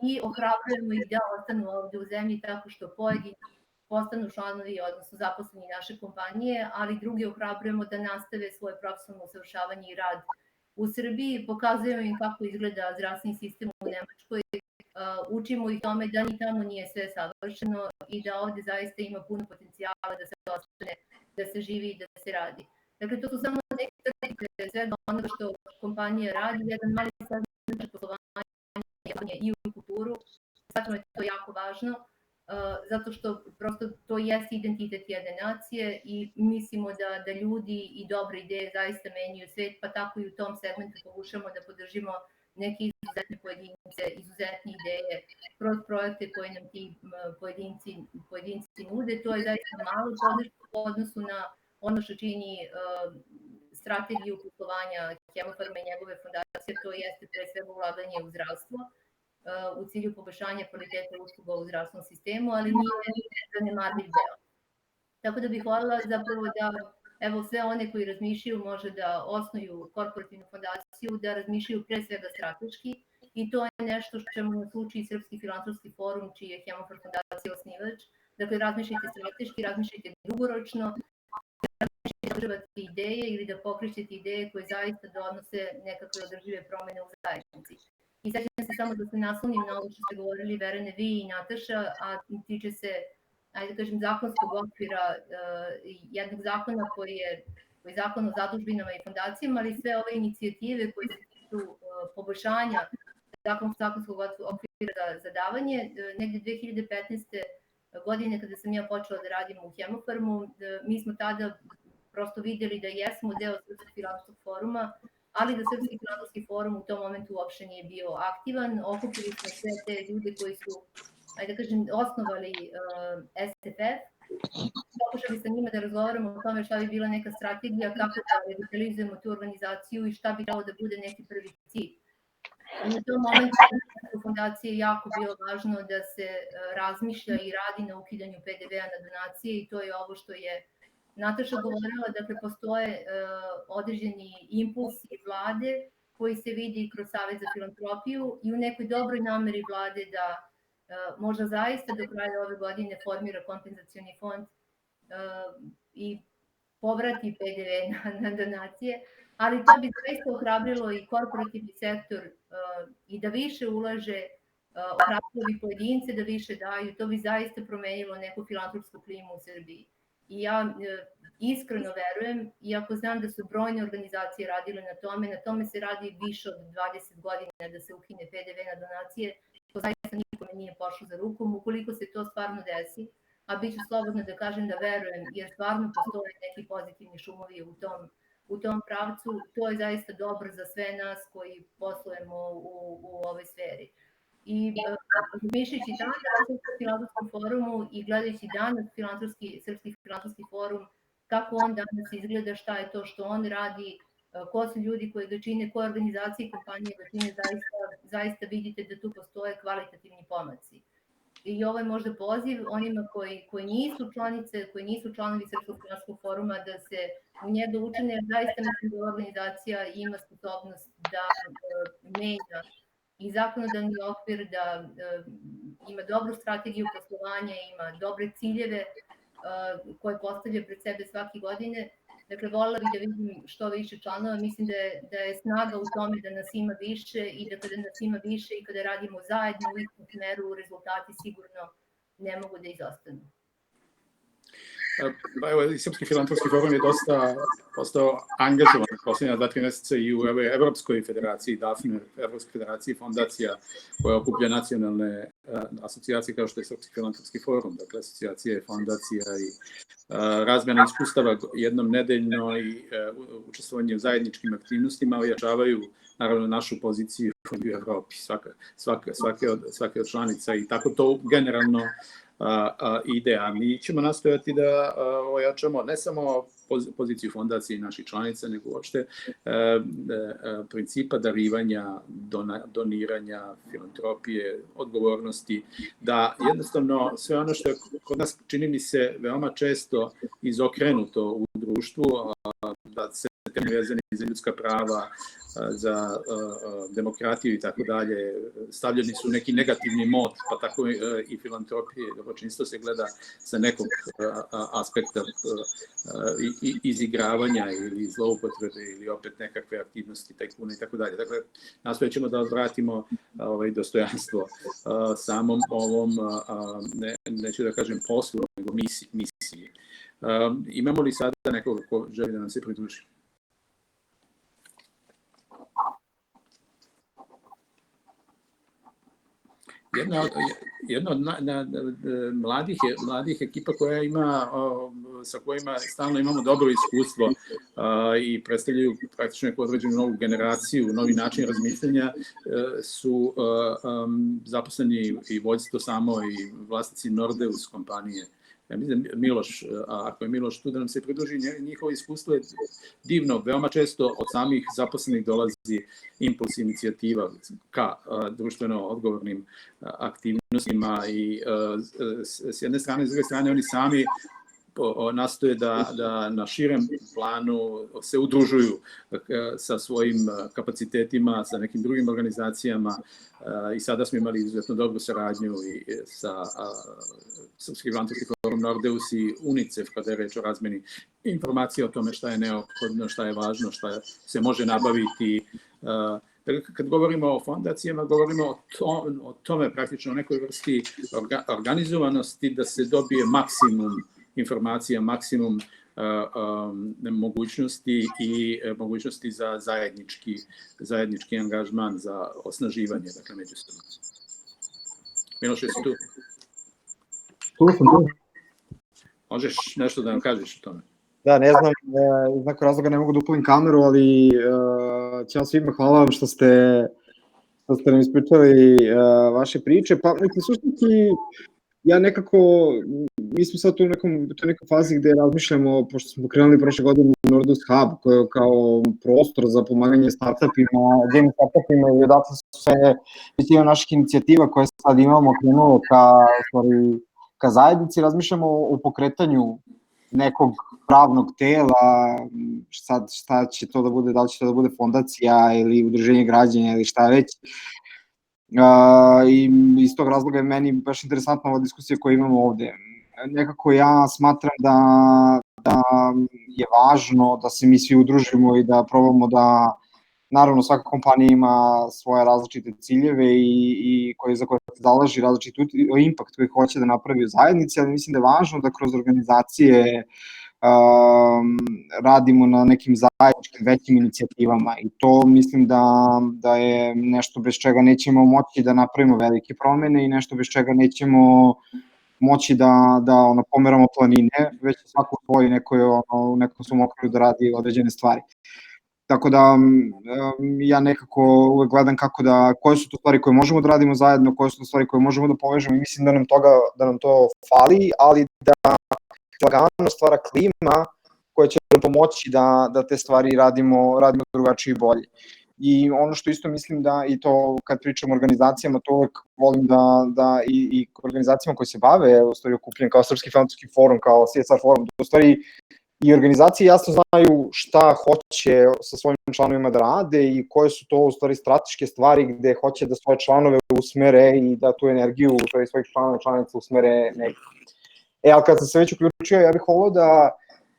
i ohrabrujemo ih da ostanu ovde u zemlji tako što pojedini postanu članovi, odnosno zaposleni naše kompanije, ali drugi ohrabrujemo da nastave svoje profesionalno usavršavanje i rad u Srbiji, pokazujemo im kako izgleda zdravstveni sistem u Nemačkoj, učimo ih tome da ni tamo nije sve savršeno i da ovde zaista ima puno potencijala da se ostane, da se živi i da se radi. Dakle, to su samo neke crtice svega onoga što kompanija radi, jedan mali segment poslovanja i u kulturu. Smatramo je to jako važno, zato što prosto to jeste identitet jedne nacije i mislimo da ljudi i dobre ideje zaista menjaju svet, pa tako i u tom segmentu pokušamo da podržimo neke izuzetne pojedince, izuzetne ideje kroz projekte koje nam ti pojedinci nude. To je zaista malo podrška u odnosu na ono što čini strategiju poslovanja Hemofarma i njegove fondacije, to jeste pre svega ulaganje u zdravstvo u cilju poboljšanja kvaliteta usluga u zdravstvenom sistemu, ali nije zanemarljiv deo. Tako da bih voljela zapravo da evo sve one koji razmišljaju može da osnuju korporativnu fondaciju, da razmišljaju pre svega strateški i to je nešto što ćemo nas uči i Srpski filantropski forum, čiji je Hemofar fondacija osnivač. Dakle, razmišljajte strateški, razmišljajte dugoročno, razmišljajte da održavate ideje ili da pokrećete ideje koje zaista donose nekakve održive promene u zajednici. I sećam se samo da se naslonim na ovo što ste govorili Verene, vi i Nataša, a tiče se, ajde da kažem, zakonskog okvira, jednog zakona koji je zakon o zadužbinama i fondacijama, ali sve ove inicijative koje se tiču poboljšanja zakonskog okvira za davanje. Negde 2015. godine kada sam ja počela da radim u Hemofarmu, mi smo tada prosto videli da jesmo deo Srpskog filantropskog foruma, ali da Srpski filantropski forum u tom momentu uopšte nije bio aktivan. Okupili smo sve te ljude koji su, ajde da kažem, osnovali SFF. Pokušali sa njima da razgovaramo o tome šta bi bila neka strategija, kako da revitalizujemo tu organizaciju i šta bi trebalo da bude neki prvi cilj. U tom momentu u fondaciji je jako bilo važno da se razmišlja i radi na ukidanju PDV-a na donacije i to je ovo što je Nataša govorila, dakle postoje određeni impulsi vlade koji se vidi kroz Savet za filantropiju i u nekoj dobroj nameri vlade da možda zaista do kraja ove godine formira kompenzacioni fond i povrati PDV na donacije, ali to bi zaista ohrabrilo i korporativni sektor i da više ulaže ohrabrili pojedince da više daju, to bi zaista promenilo neku filantropsku klimu u Srbiji. I ja iskreno verujem, iako znam da su brojne organizacije radile na tome se radi više od 20 godina da se ukine PDV na donacije, to zaista nikome nije pošlo za rukom. Ukoliko se to stvarno desi, a bit ću slobodna da kažem da verujem, jer stvarno postoje neki pozitivni šumovi u tom pravcu, to je zaista dobro za sve nas koji poslujemo u ovoj sferi. I razmišljajući danas o Srpskom filantropskom forumu i gledajući danas Srpski filantropski forum, kako on danas izgleda, šta je to što on radi, ko su ljudi koji ga čine, koje organizacije i kompanije ga čine, zaista vidite da tu postoje kvalitativni pomaci. I ovo je možda poziv onima koji nisu članice, koji nisu članovi Srpskog filantropskog foruma da se u njega učine, jer zaista mislim da ova organizacija ima sposobnost da menja i zakonodavni okvir, da ima dobru strategiju poslovanja, ima dobre ciljeve koje postavlja pred sebe svake godine. Dakle, voljela bih da vidim što više članova, mislim da je snaga u tome da nas ima više i da kada nas ima više i kada radimo zajedno u istom smeru, rezultati sigurno ne mogu da izostanu. Evo, Srpski filantropski forum je dosta postao angažovan posljednja 2-3 meseca i u Evropskoj federaciji, DAFNE, Evropskoj federaciji fondacija koja okuplja nacionalne asocijacije kao što je Srpski filantropski forum, dakle asocijacije, fondacija i razmjena iskustava jednom nedeljno i učestvovanje u zajedničkim aktivnostima ojačavaju naravno našu poziciju u Evropi, svake od članica i tako to generalno ide, a mi ćemo nastojati da ojačamo ne samo poziciju fondacije i naših članica, nego uopšte principa darivanja, doniranja, filantropije, odgovornosti, da jednostavno sve ono što je kod nas čini mi se veoma često izokrenuto u društvu, da se teme vezane za ljudska prava, za demokratiju i tako dalje, stavljeni su neki negativni mod, pa tako i filantropije, dobročinstvo se gleda sa nekog aspekta izigravanja ili zloupotrebe ili opet nekakve aktivnosti tajkuna i tako dalje. Dakle, nastojat ćemo da odvratimo dostojanstvo samom ovom, neću da kažem poslu, nego misiji. Imamo li sada nekoga ko želi da nam se pridruži? Jedna od mladih ekipa koja ima, sa kojima stalno imamo dobro iskustvo i predstavljaju praktično neku određenu novu generaciju, novi način razmišljanja, su zaposleni i vođstvo samo i vlasnici Nordeus kompanije. Ja mislim, Miloš, ako je Miloš tu da nam se pridruži, njihovo iskustvo je divno. Veoma često od samih zaposlenih dolazi impuls, inicijativa ka društveno odgovornim aktivnostima i s jedne strane, s druge strane, oni sami nastoje da na širem planu se udružuju sa svojim kapacitetima, sa nekim drugim organizacijama i sada smo imali izuzetno dobru saradnju i sa Srpski filantropski forum Nordeus i UNICEF kada je reč o razmeni informacija o tome šta je neophodno, šta je važno, šta se može nabaviti. Kad govorimo o fondacijama, govorimo o tome praktično o nekoj vrsti organizovanosti da se dobije maksimum informacija, maksimum mogućnosti i mogućnosti za zajednički angažman, za osnaživanje, dakle, međusobno. Miloš, jesi tu? Tu sam. Možeš nešto da nam kažeš o tome? Da, ne znam, iz nekog razloga ne mogu da upalim kameru, ali ćao svima, hvala vam što ste nam ispričali vaše priče. Pa, suštinski, ja nekako, mi smo sad tu u nekoj fazi gde razmišljamo, pošto smo pokrenuli prošle godine Nordeus Hub, koji je kao prostor za pomaganje startupima, game startupima i odatle su sve većina naših inicijativa koje sad imamo krenulo ka zajednici, razmišljamo o pokretanju nekog pravnog tela, šta će to da bude, da li će to da bude fondacija ili udruženje građana ili šta već. I iz tog razloga je meni baš interesantna ova diskusija koju imamo ovde. Nekako ja smatram da je važno da se mi svi udružimo i da probamo da Naravno, svaka kompanija ima svoje različite ciljeve i za koje se zalaži različit impact koji hoće da napravi u zajednici, ali mislim da je važno da kroz organizacije radimo na nekim zajedničkim većim inicijativama i to mislim da je nešto bez čega nećemo moći da napravimo velike promene i nešto bez čega nećemo moći da pomeramo planine, već svako u svoj u nekom svom okviru da radi određene stvari. Tako da ja nekako uvek gledam koje su to stvari koje možemo da radimo zajedno, koje su to stvari koje možemo da povežemo i mislim da nam to fali, ali da lagano stvara klima koja će nam pomoći da te stvari radimo drugačije i bolje. I ono što isto mislim da, i to kad pričam o organizacijama, to uvek volim da i organizacijama koje se bave u stvari okupljenjem kao Srpski filantropski forum, kao CSR forum, u stvari i organizacije jasno znaju šta hoće sa svojim članovima da rade i koje su to u stvari strateške stvari gde hoće da svoje članove usmere i da tu energiju svojih članova i članica usmere negde. Ali kad sam se već uključio, ja bih volio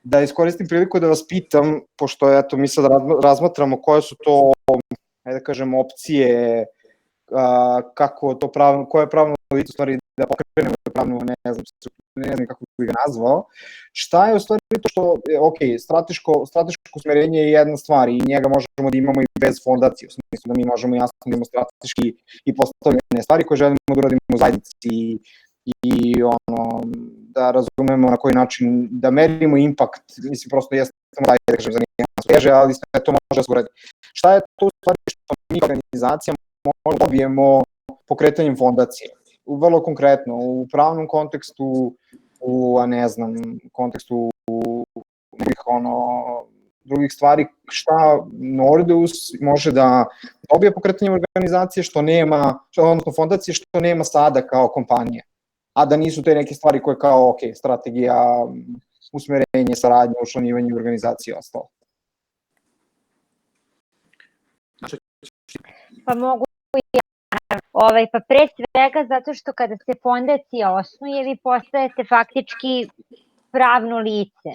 da iskoristim priliku da vas pitam, pošto mi sad razmatramo koje su to, da kažem, opcije, koje je pravno lice u stvari da pokrenemo pravno, ne znam kako bih ga nazvao, šta je u stvari to što, strateško usmerenje je jedna stvar i njega možemo da imamo i bez fondacije, u smislu da mi možemo jasno da imamo strateški i postavljene stvari koje želimo da uradimo u zajednici i da razumemo na koji način, da merimo impact, mislim prosto jeste samo da kažem za nijedanske, ali sve to može da se uradi. Šta je to u stvari što mi organizacijama možemo da dobijemo pokretanjem fondacije? Vrlo konkretno, u pravnom kontekstu, kontekstu nekih drugih stvari, šta Nordeus može da dobije pokretanjem organizacije odnosno fondacije što nema sada kao kompanija, a da nisu te neke stvari koje kao, strategija, usmerenje, saradnje, učlanjivanje organizacije i ostalo. Pa mogu pa pre svega zato što kada se fondacija osnuje, vi postajete faktički pravno lice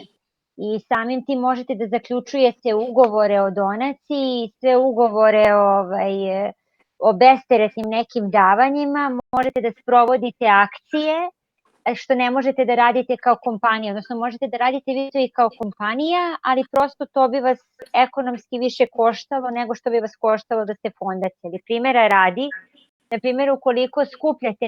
i samim tim možete da zaključujete ugovore o donaciji, sve ugovore o besteretnim nekim davanjima, možete da sprovodite akcije, što ne možete da radite kao kompanija, odnosno možete da radite vi to i kao kompanija, ali prosto to bi vas ekonomski više koštalo nego što bi vas koštalo da ste fondacija. Primera radi, na primjer, ukoliko skupljate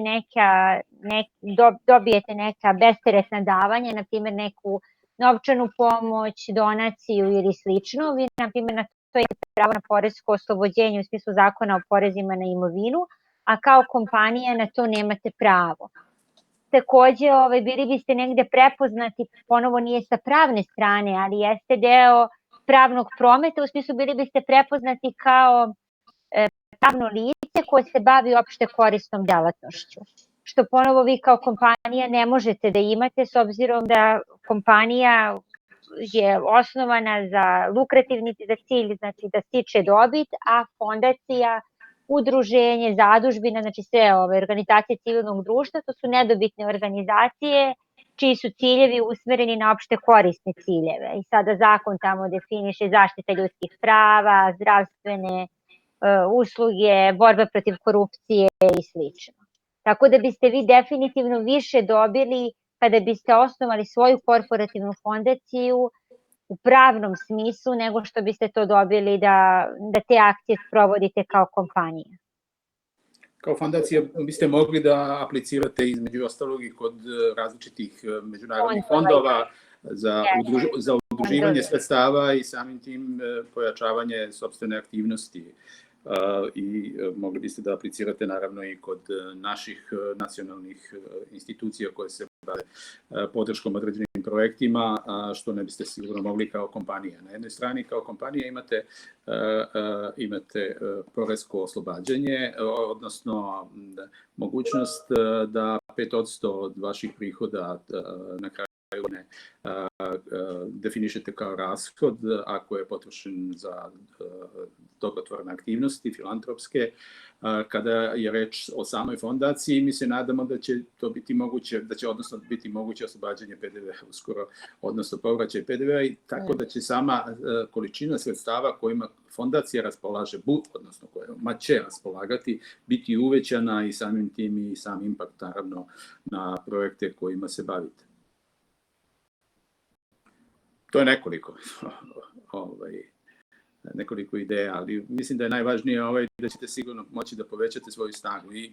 dobijete neka besteretna davanja, na primjer neku novčanu pomoć, donaciju ili slično, vi na primjer na to imate pravo na poresko oslobođenje u smislu zakona o porezima na imovinu, a kao kompanija na to nemate pravo. Takođe, bili biste negde prepoznati, ponovo nije sa pravne strane, ali jeste deo pravnog prometa, u smislu bili biste prepoznati kao pravno lice koje se bavi opšte korisnom delatnošću, što ponovo vi kao kompanija ne možete da imate s obzirom da kompanija je osnovana za lukrativni cilj, znači da stiče dobit, a fondacija, udruženje, zadužbina, znači sve ove organizacije civilnog društva, to su nedobitne organizacije čiji su ciljevi usmereni na opšte korisne ciljeve. I sada zakon tamo definiše zaštita ljudskih prava, zdravstvene usluge, borba protiv korupcije i slično. Tako da biste vi definitivno više dobili kada biste osnovali svoju korporativnu fondaciju u pravnom smislu nego što biste to dobili da te akcije sprovodite kao kompanija. Kao fondacija biste mogli da aplicirate između ostalog i kod različitih međunarodnih fondova za udruživanje sredstava i samim tim pojačavanje sopstvene aktivnosti. I mogli biste da aplicirate naravno i kod naših nacionalnih institucija koje se bave podrškom određenim projektima, što ne biste sigurno mogli kao kompanija. Na jednoj strani kao kompanija imate poresko oslobađanje, odnosno mogućnost da 5% od vaših prihoda na kraju definišete kao rashod ako je potrošen za dobrotvorne aktivnosti, filantropske. Kada je reč o samoj fondaciji, mi se nadamo da će to biti moguće, da će odnosno biti moguće oslobađanje PDV uskoro, odnosno povraćaj PDV-a, i tako da će sama količina sredstava kojima fondacija raspolaže, odnosno kojima će raspolagati, biti uvećana i samim tim i sam impakt naravno na projekte kojima se bavite. To je nekoliko ideja, ali mislim da je najvažnije da ćete sigurno moći da povećate svoju snagu i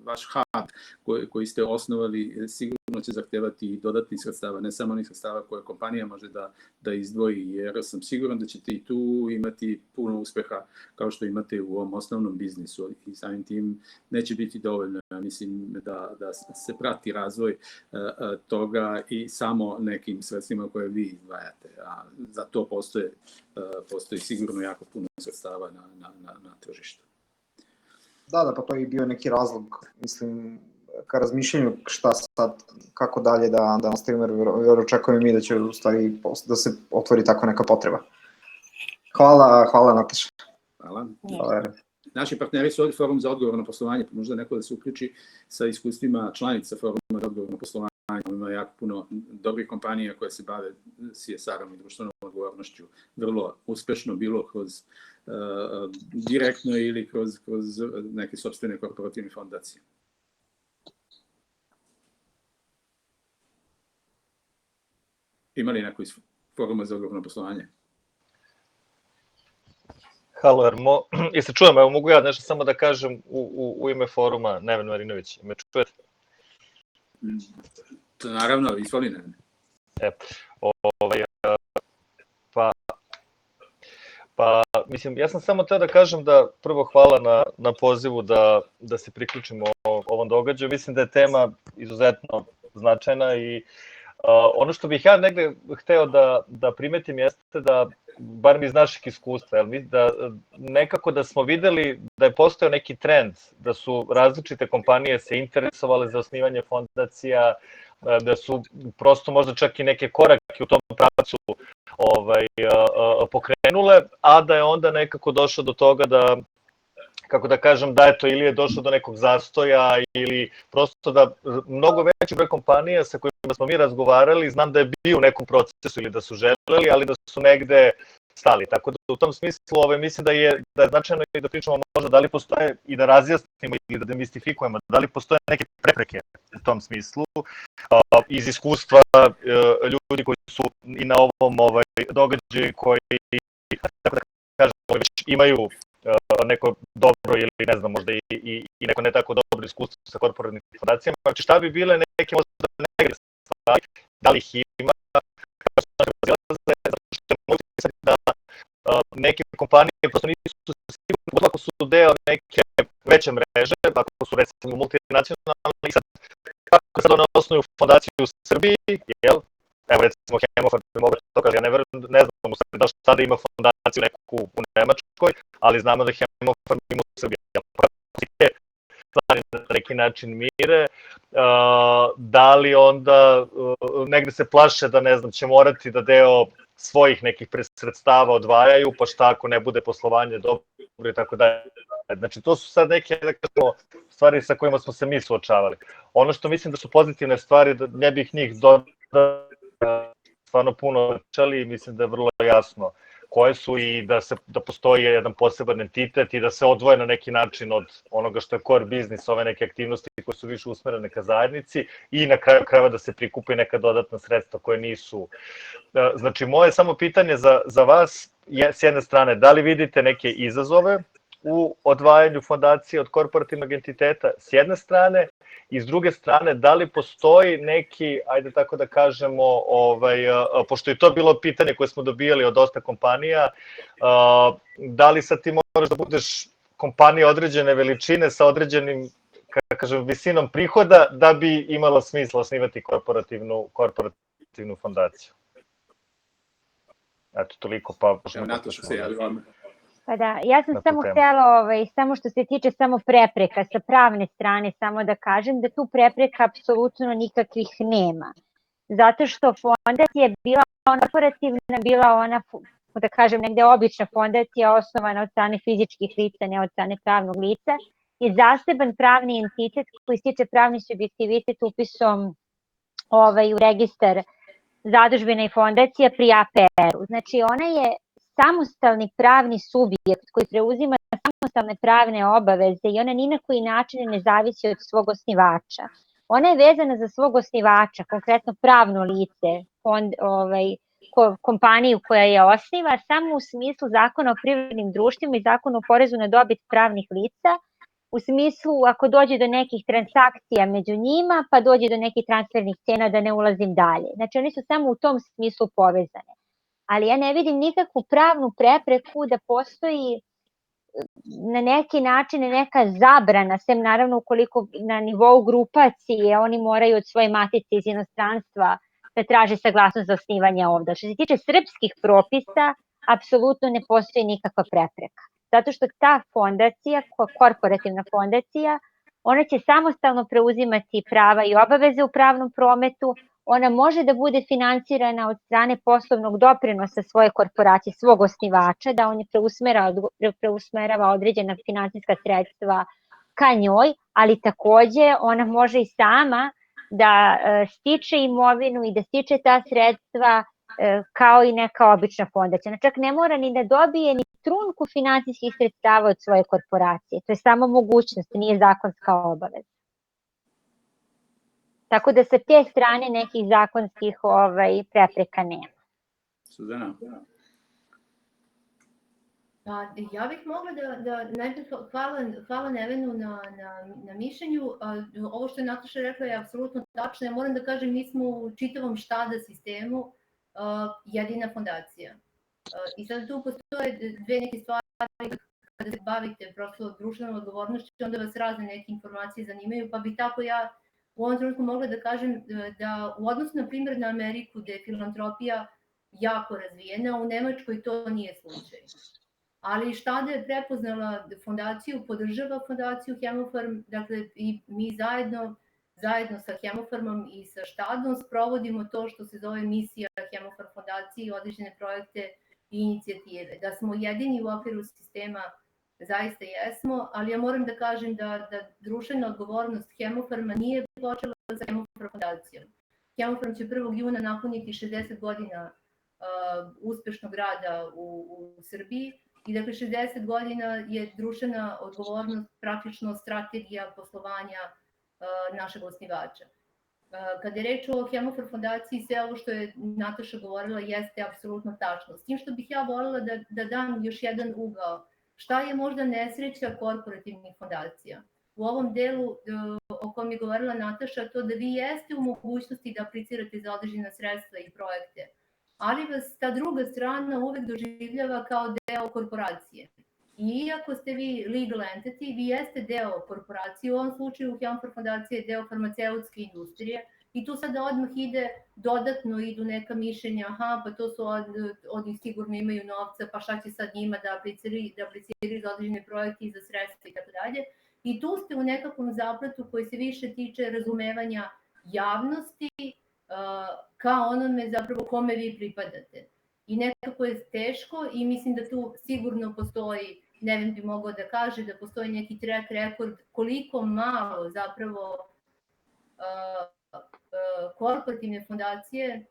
vaš hub koji ste osnovali sigurno će zahtevati i dodatnih sredstava, ne samo onih sredstava koje kompanija može da izdvoji, jer sam siguran da ćete i tu imati puno uspeha kao što imate u ovom osnovnom biznisu, i samim tim neće biti dovoljno. Mislim da se prati razvoj toga i samo nekim sredstvima koje vi izdvajate, a za to postoji sigurno jako puno sredstava na tržištu. Da, pa to je bio neki razlog, mislim, ka razmišljanju šta sad, kako dalje da nastavimo, jer očekujemo mi da će u stvari da se otvori tako neka potreba. Hvala Nataša. Hvala. Naši partneri su Forum za odgovorno poslovanje, pa možda neko da se uključi sa iskustvima članica Foruma za odgovorno poslovanje. Ima jako puno dobrih kompanija koje se bave CSR-om i društvenom odgovornošću vrlo uspešno, bilo kroz direktno ili kroz neke sopstvene korporativne fondacije. Ima li neko iz Foruma za odgovorno poslovanje? Halo, Ermo, i se čujem, evo mogu ja nešto samo da kažem u ime foruma, Neven Marinović, me čujete? Naravno, izvoli Neven. Pa, mislim, ja sam samo teo da kažem da prvo hvala na pozivu da se priključimo ovom događaju. Mislim da je tema izuzetno značajna i ono što bih ja negde hteo da primetim jeste da, bar mi iz naših iskustva, da nekako da smo videli da je postojao neki trend, da su različite kompanije se interesovale za osnivanje fondacija, da su prosto možda čak i neke korake u tom pravcu pokrenule, a da je onda nekako došlo do toga da, kako da kažem, da eto, ili je došlo do nekog zastoja ili prosto da mnogo veći broj kompanija sa kojima smo mi razgovarali, znam da je bio u nekom procesu ili da su želeli, ali da su negde stali. Tako da u tom smislu mislim da je značajno i da pričamo možda da li postoje i da razjasnimo ili da demistifikujemo, da li postoje neke prepreke u tom smislu iz iskustva ljudi koji su i na ovom događaju koji, tako da kažem, već imaju neko dobro ili ne znam, možda i neko ne tako dobro iskustvo sa korporativnim fondacijama. Znači šta bi bile neke možda negativne stvari, da li ih ima, da neke kompanije prosto nisu sigurno ako su deo neke veće mreže, ako su recimo multinacionalne, i sad kako sad one osnuju fondaciju u Srbiji, jel? Evo recimo Hemofarm bi mogao to kaže, ja ne znam u Srbiji da li sada ima fondaciju neku u Nemačkoj, ali znamo da Hemofarm ima u Srbiji. Stvari na neki način mire, da li onda negde se plaše da ne znam, će morati da deo svojih nekih sredstava odvajaju, pa šta ako ne bude poslovanje dobro i tako dalje. Znači to su sad neke stvari sa kojima smo se mi suočavali. Ono što mislim da su pozitivne stvari, da ne bih njih stvarno puno čeli, mislim da je vrlo jasno koje su i da postoji jedan poseban entitet i da se odvoje na neki način od onoga što je core biznis, ove neke aktivnosti koje su više usmerene ka zajednici i na kraju krajeva da se prikupi neka dodatna sredstva koje nisu. Znači, moje samo pitanje za vas je s jedne strane, da li vidite neke izazove u odvajanju fondacije od korporativnog entiteta s jedne strane, i s druge strane, da li postoji neki, ajde tako da kažemo, pošto je to bilo pitanje koje smo dobijali od dosta kompanija, da li sad ti moraš da budeš kompanija određene veličine sa određenim, kako kažem, visinom prihoda da bi imalo smisla osnivati korporativnu fondaciju? Eto, toliko, pa... Evo, Nataša se javila. Pa da, ja sam samo htjela, samo što se tiče samo prepreka sa pravne strane, samo da kažem da tu prepreka apsolutno nikakvih nema. Zato što fondacija je bila ona korporativna, bila ona smo da kažem negde obična fondacija osnovana od strane fizičkih lica, ne od strane pravnog lica, je zaseban pravni entitet koji stiče pravni subjektivitet upisom u registar zadužbina i fondacija pri APR-u. Znači ona je samostalni pravni subjekt koji preuzima samostalne pravne obaveze i ona ni na koji način ne zavisi od svog osnivača. Ona je vezana za svog osnivača, konkretno pravno lice, kompaniju koja je osniva, samo u smislu zakona o privrednim društvima i zakona o porezu na dobit pravnih lica, u smislu ako dođe do nekih transakcija među njima, pa dođe do nekih transfernih cena, da ne ulazim dalje. Znači oni su samo u tom smislu povezane. Ali ja ne vidim nikakvu pravnu prepreku da postoji na neki način neka zabrana, sem naravno ukoliko na nivou grupacije oni moraju od svoje matice iz inostranstva da traže saglasnost za osnivanje ovde. Što se tiče srpskih propisa, apsolutno ne postoji nikakva prepreka. Zato što ta fondacija, korporativna fondacija, ona će samostalno preuzimati prava i obaveze u pravnom prometu, ona može da bude finansirana od strane poslovnog doprinosa svoje korporacije, svog osnivača, da on preusmerava određena finansijska sredstva ka njoj, ali takođe ona može i sama da stiče imovinu i da stiče ta sredstva kao i neka obična fondacija. Ona čak ne mora ni da dobije ni trunku finansijskih sredstava od svoje korporacije. To je samo mogućnost, nije zakonska obaveza. Tako da sa te strane nekih zakonskih prepreka nema. Suzana? Ja bih mogla najprej hvala Nevenu na mišljenju. Ovo što je Nataša rekla je apsolutno tačno. Ja moram da kažem, mi smo u čitavom štada sistemu jedina fondacija. I sad tu postoje dve neke stvari kada se bavite prosto društvenom odgovornošću, onda vas razne neke informacije zanimaju, pa bi tako ja u ovom trenutku mogla da kažem da u odnosu, na primjer, na Ameriku, gde je filantropija jako razvijena, u Nemačkoj to nije slučaj. Ali Štada je prepoznala fondaciju, podržava fondaciju Hemofarm, dakle i mi zajedno sa Hemofarmom i sa Štadom sprovodimo to što se zove misija Hemofarm fondacije i određene projekte i inicijative. Da smo jedini u okviru sistema, zaista jesmo, ali ja moram da kažem da društvena odgovornost Hemofarma nije počela sa Hemofarm fondacijom. Hemofarm će 1. juna napuniti 60 godina uspešnog rada u Srbiji i dakle 60 godina je društvena odgovornost praktično strategija poslovanja našeg osnivača. Kada je reč o Hemofarm fondaciji, sve ovo što je Nataša govorila jeste apsolutno tačno. S tim što bih ja voljela da dam još jedan ugao. Šta je možda nesreća korporativnih fondacija? U ovom delu o kojem je govorila Nataša, to da vi jeste u mogućnosti da aplicirate za određena sredstva i projekte, ali vas ta druga strana uvek doživljava kao deo korporacije. I iako ste vi legal entity, vi jeste deo korporacije, u ovom slučaju Hemofarm fondacija je deo farmaceutske industrije i tu sada odmah dodatno idu neka mišljenja, pa to su oni sigurno imaju novca, pa šta će sad njima da apliciraju za određene projekte i za sredstva i tako dalje. I tu ste u nekakvom zapletu koji se više tiče razumevanja javnosti kao onome zapravo kome vi pripadate. I nekako je teško i mislim da tu sigurno postoji, Neven bi mogao da kaže da postoji neki track record koliko malo zapravo korporativne fondacije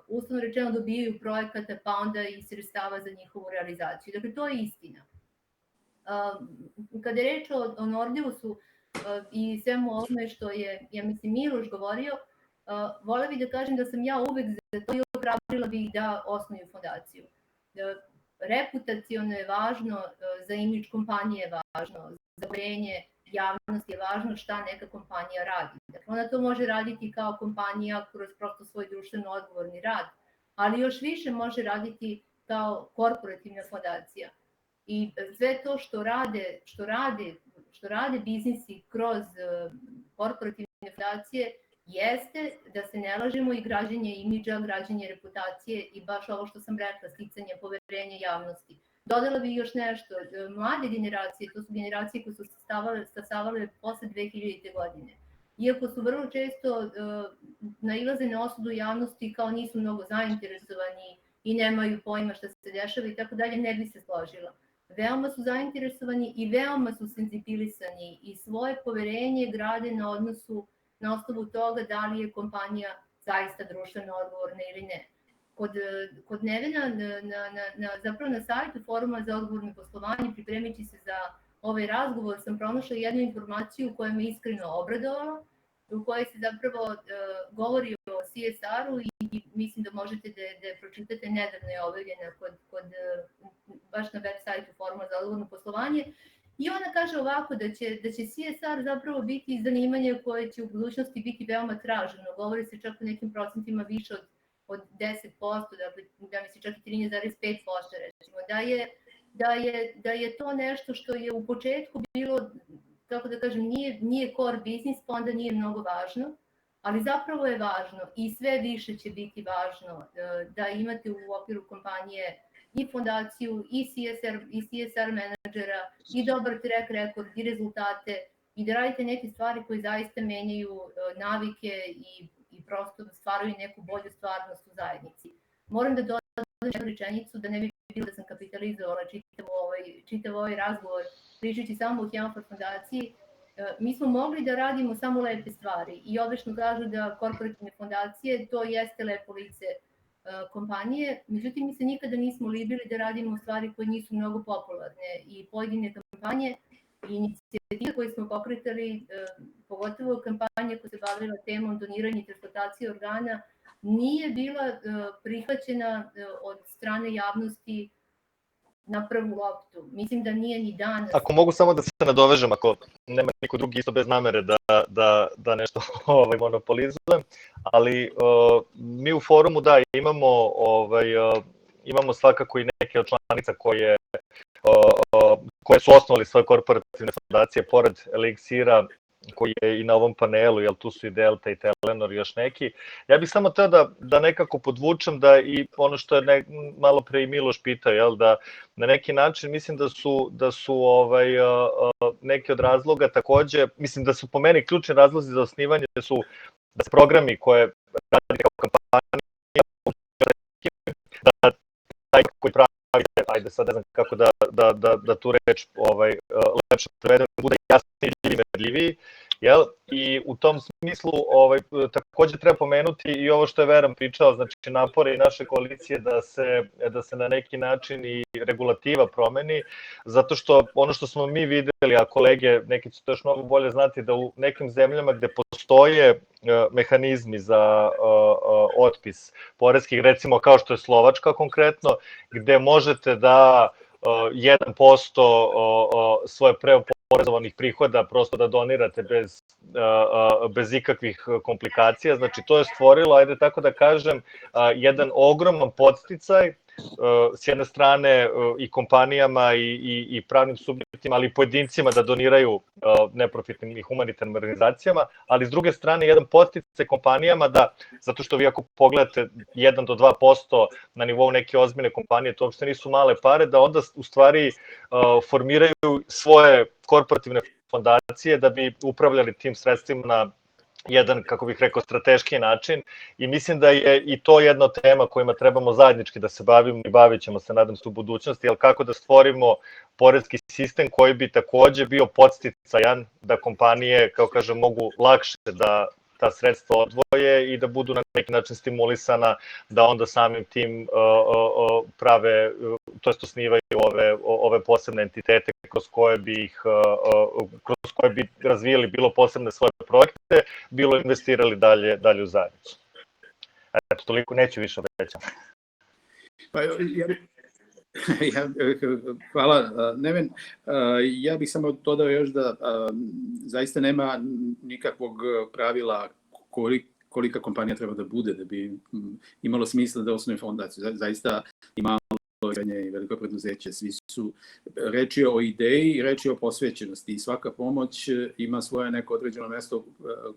uslovno rečeno dobijaju projekata pa onda i sredstava za njihovu realizaciju. Dakle, to je istina. Kada je reč o Nordevusu i svemu ovome što je, ja mislim, Miloš govorio, volela bih da kažem da sam ja uvek za to i ohrabrila bih da osnuju fondaciju. Reputaciono je važno, za imidž kompanije je važno, za poverenje javnosti je važno šta neka kompanija radi. Dakle, ona to može raditi kao kompanija kroz prosto svoj društveno odgovorni rad, ali još više može raditi kao korporativna fondacija. I sve to što rade biznisi kroz korporativne fondacije jeste, da se ne lažemo, i građenje imidža, građenje reputacije i baš ovo što sam rekla, sticanje poverenja javnosti. Dodala bih još nešto, mlade generacije, to su generacije koje su stasavale posle 2000. godine. Iako su vrlo često nailaze na osudu javnosti kao nisu mnogo zainteresovani i nemaju pojma šta se dešava i tako dalje, ne bi se složila. Veoma su zainteresovani i veoma su senzibilisani i svoje poverenje grade na osnovu toga da li je kompanija zaista društveno odgovorna ili ne. Kod Nevena, zapravo na sajtu Foruma za odgovorno poslovanje, pripremići se za ovaj razgovor, sam pronašla jednu informaciju koja me iskreno obradovala, u kojoj se zapravo govori o CSR-u i mislim da možete da je pročitate, nedavno je objavljena baš na web sajtu Foruma za odgovorno poslovanje. I ona kaže ovako da će CSR zapravo biti zanimanje koje će u budućnosti biti veoma traženo. Govori se čak o nekim procentima više od 10%, da mi se čak i 13,5% recimo, da je to nešto što je u početku bilo, kako da kažem, nije core business, pa onda nije mnogo važno, ali zapravo je važno i sve više će biti važno da imate u okviru kompanije i fondaciju, i CSR menadžera, i dobar track record, i rezultate, i da radite neke stvari koje zaista menjaju navike i prosto stvaraju neku bolju stvarnost u zajednici. Moram da dodam jednu rečenicu da ne bi bilo da sam kapitalizovala čitav ovaj razgovor pričajući samo o Human fondaciji. Mi smo mogli da radimo samo lepe stvari i obično kažu da korporativne fondacije to jeste lepo lice kompanije, međutim mi se nikada nismo libili da radimo stvari koje nisu mnogo popularne i pojedine kampanje i inicijative koje smo pokretali, pogotovo kampanja koja se bavila temom doniranja i transplantacije organa, nije bila prihvaćena od strane javnosti na prvu loptu. Mislim da nije ni danas. Ako mogu samo da se nadovežem, ako nema niko drugi isto bez namere da nešto monopolizujem, ali mi u forumu imamo svakako i neke od članica koje su osnovali svoje korporativne fondacije, pored Eliksira, koji je i na ovom panelu, jer tu su i Delta i Telenor i još neki. Ja bih samo teo da nekako podvučem da i ono što je malo pre i Miloš pitao, da na neki način mislim da su neki od razloga takođe, mislim da su po meni ključni razlozi za osnivanje da se programi koje radi kao kampanja, da taj koji pravi, ajde sad ne znam kako da tu reč lepše prevedem, bude jasniji i merljiviji, i u tom smislu takođe treba pomenuti i ovo što je Veran pričao, znači napore i naše koalicije da se na neki način i regulativa promeni, zato što ono što smo mi videli, a kolege neki će to još mnogo bolje znati, da u nekim zemljama gde postoje mehanizmi za otpis poreskih, recimo kao što je Slovačka konkretno, gde možete da 1% svoje preoporezovanih prihoda prosto da donirate bez ikakvih komplikacija. Znači, to je stvorilo, ajde tako da kažem, jedan ogroman podsticaj s jedne strane i kompanijama i pravnim subjektima, ali i pojedincima da doniraju neprofitnim i humanitarnim organizacijama, ali s druge strane jedan podsticaj kompanijama da, zato što vi ako pogledate 1 do 2% na nivou neke ozbiljne kompanije, to uopšte nisu male pare, da onda u stvari formiraju svoje korporativne fondacije da bi upravljali tim sredstvima na jedan, kako bih rekao, strateški način, i mislim da je i to jedna od tema kojima trebamo zajednički da se bavimo i bavit ćemo se, nadam se, u budućnosti, ali kako da stvorimo poreski sistem koji bi takođe bio podsticajan da kompanije, kao kažem, mogu lakše da ta sredstva odvoje i da budu na neki način stimulisana da onda samim tim prave, to jest osnivaju ove posebne entitete kroz koje bi razvijali bilo posebne svoje projekte, bilo investirali dalje u zajednicu. Eto, toliko, neću više obećam. Hvala, Neven. Ja bih samo dodao još da zaista nema nikakvog pravila kolika kompanija treba da bude da bi imalo smisla da osnuje fondaciju. Zaista ima srednje i veliko preduzeće, svi su reči o ideji i reči o posvećenosti i svaka pomoć ima svoje neko određeno mesto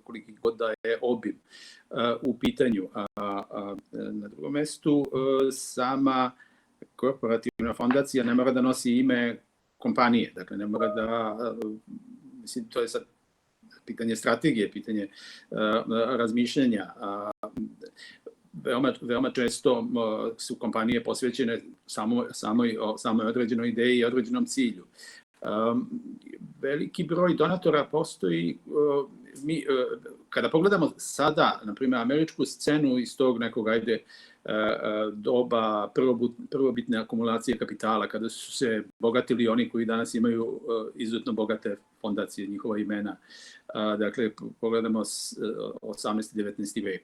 koliki god da je obim u pitanju. Na drugom mestu sama korporativna fondacija ne mora da nosi ime kompanije, dakle ne mora da, mislim, to je sad pitanje strategije, pitanje razmišljanja. veoma često su kompanije posvećene samoj određenoj ideji i određenom cilju. Veliki broj donatora postoji. Kada pogledamo sada, na primjer, američku scenu iz tog nekog, doba prvobitne akumulacije kapitala, kada su se bogatili oni koji danas imaju izuzetno bogate fondacije, njihova imena. Dakle, pogledamo 18. i 19. vek.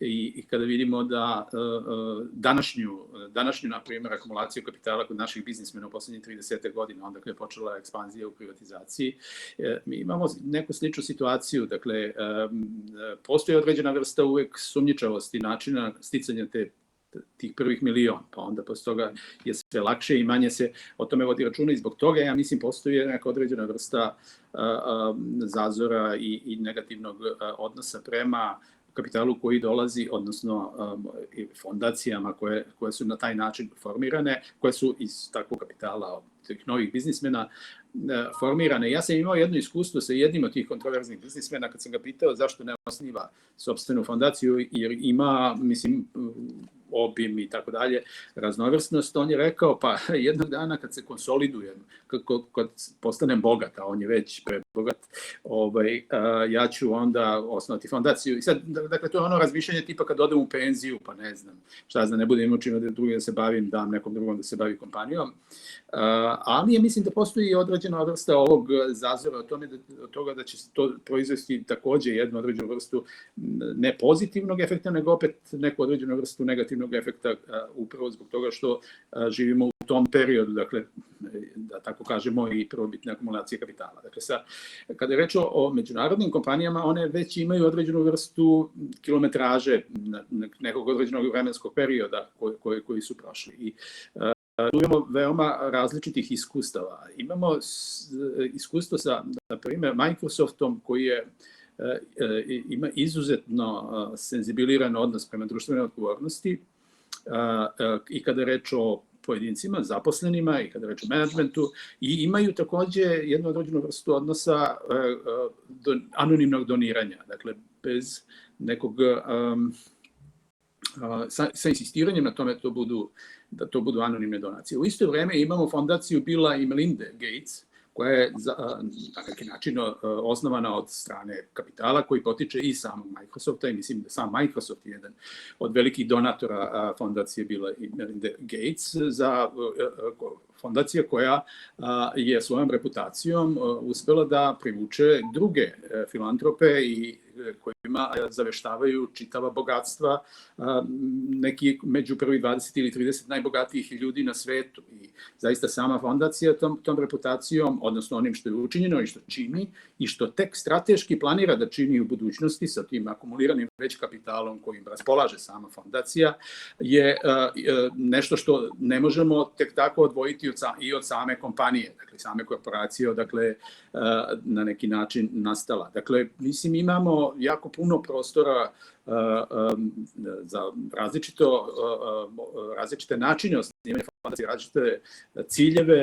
I kada vidimo da današnju, na primjer, akumulaciju kapitala kod naših biznismena u poslednjih 30 godina, onda kada je počela ekspanzija u privatizaciji, mi imamo neku sličnu situaciju. Dakle, postoji određena vrsta uvek sumnjičavosti načina sticanja tih prvih milion, pa onda posle toga je sve lakše i manje se o tome vodi računa i zbog toga, ja mislim, postoji neka određena vrsta zazora i negativnog odnosa prema kapitalu koji dolazi, odnosno fondacijama koje su na taj način formirane, koje su iz takvog kapitala tih novih biznismena formirane. Ja sam imao jedno iskustvo sa jednim od tih kontroverznih biznismena kad sam ga pitao zašto ne osniva sopstvenu fondaciju, jer ima, mislim, obim i tako dalje, raznovrsnost. On je rekao, pa jednog dana kad se konsolidujem, kad postanem bogat, a on je već prebogat, ja ću onda osnovati fondaciju. I sad, dakle, to je ono razmišljanje tipa kad odem u penziju, pa ne znam, šta znam, ne budem imao čime da se bavim, dam nekom drugom da se bavi kompanijom. Ali ja mislim da postoji određena vrsta ovog zazora od toga da će to proizvesti takođe jednu određenu vrstu ne pozitivnog efekta, nego opet neku određenu vrstu negativnog efekta, upravo zbog toga što živimo u tom periodu, dakle, da tako kažemo, i prvobitne akumulacije kapitala. Dakle, kada je reč o međunarodnim kompanijama, one već imaju određenu vrstu kilometraže nekog određenog vremenskog perioda koji su prošli. I tu imamo veoma različitih iskustava. Imamo iskustvo sa, na primjer, Microsoftom koji ima izuzetno senzibiliran odnos prema društvenoj odgovornosti i kada je reč o pojedincima, zaposlenima i kada je reč o menadžmentu, i imaju takođe jednu određenu vrstu odnosa anonimnog doniranja, dakle bez nekog sa insistiranjem na tome da to budu anonimne donacije. U isto vreme imamo fondaciju Billa i Melinda Gates, koja je na neki način osnovana od strane kapitala koji potiče i samog Microsofta, i mislim da sam Microsoft je jedan od velikih donatora fondacije Billa i Melinda Gates, za fondacija koja je svojom reputacijom uspela da privuče druge filantrope i kojima zaveštavaju čitava bogatstva, neki među prvi 20 ili 30 najbogatijih ljudi na svetu. I zaista sama fondacija tom reputacijom, odnosno onim što je učinjeno i što čini i što tek strateški planira da čini u budućnosti sa tim akumuliranim već kapitalom kojim raspolaže sama fondacija, je nešto što ne možemo tek tako odvojiti i od same kompanije, dakle same korporacije, odakle na neki način nastala. Dakle, mislim, imamo jako puno prostora za različite načine osnivanja fondacije, različite ciljeve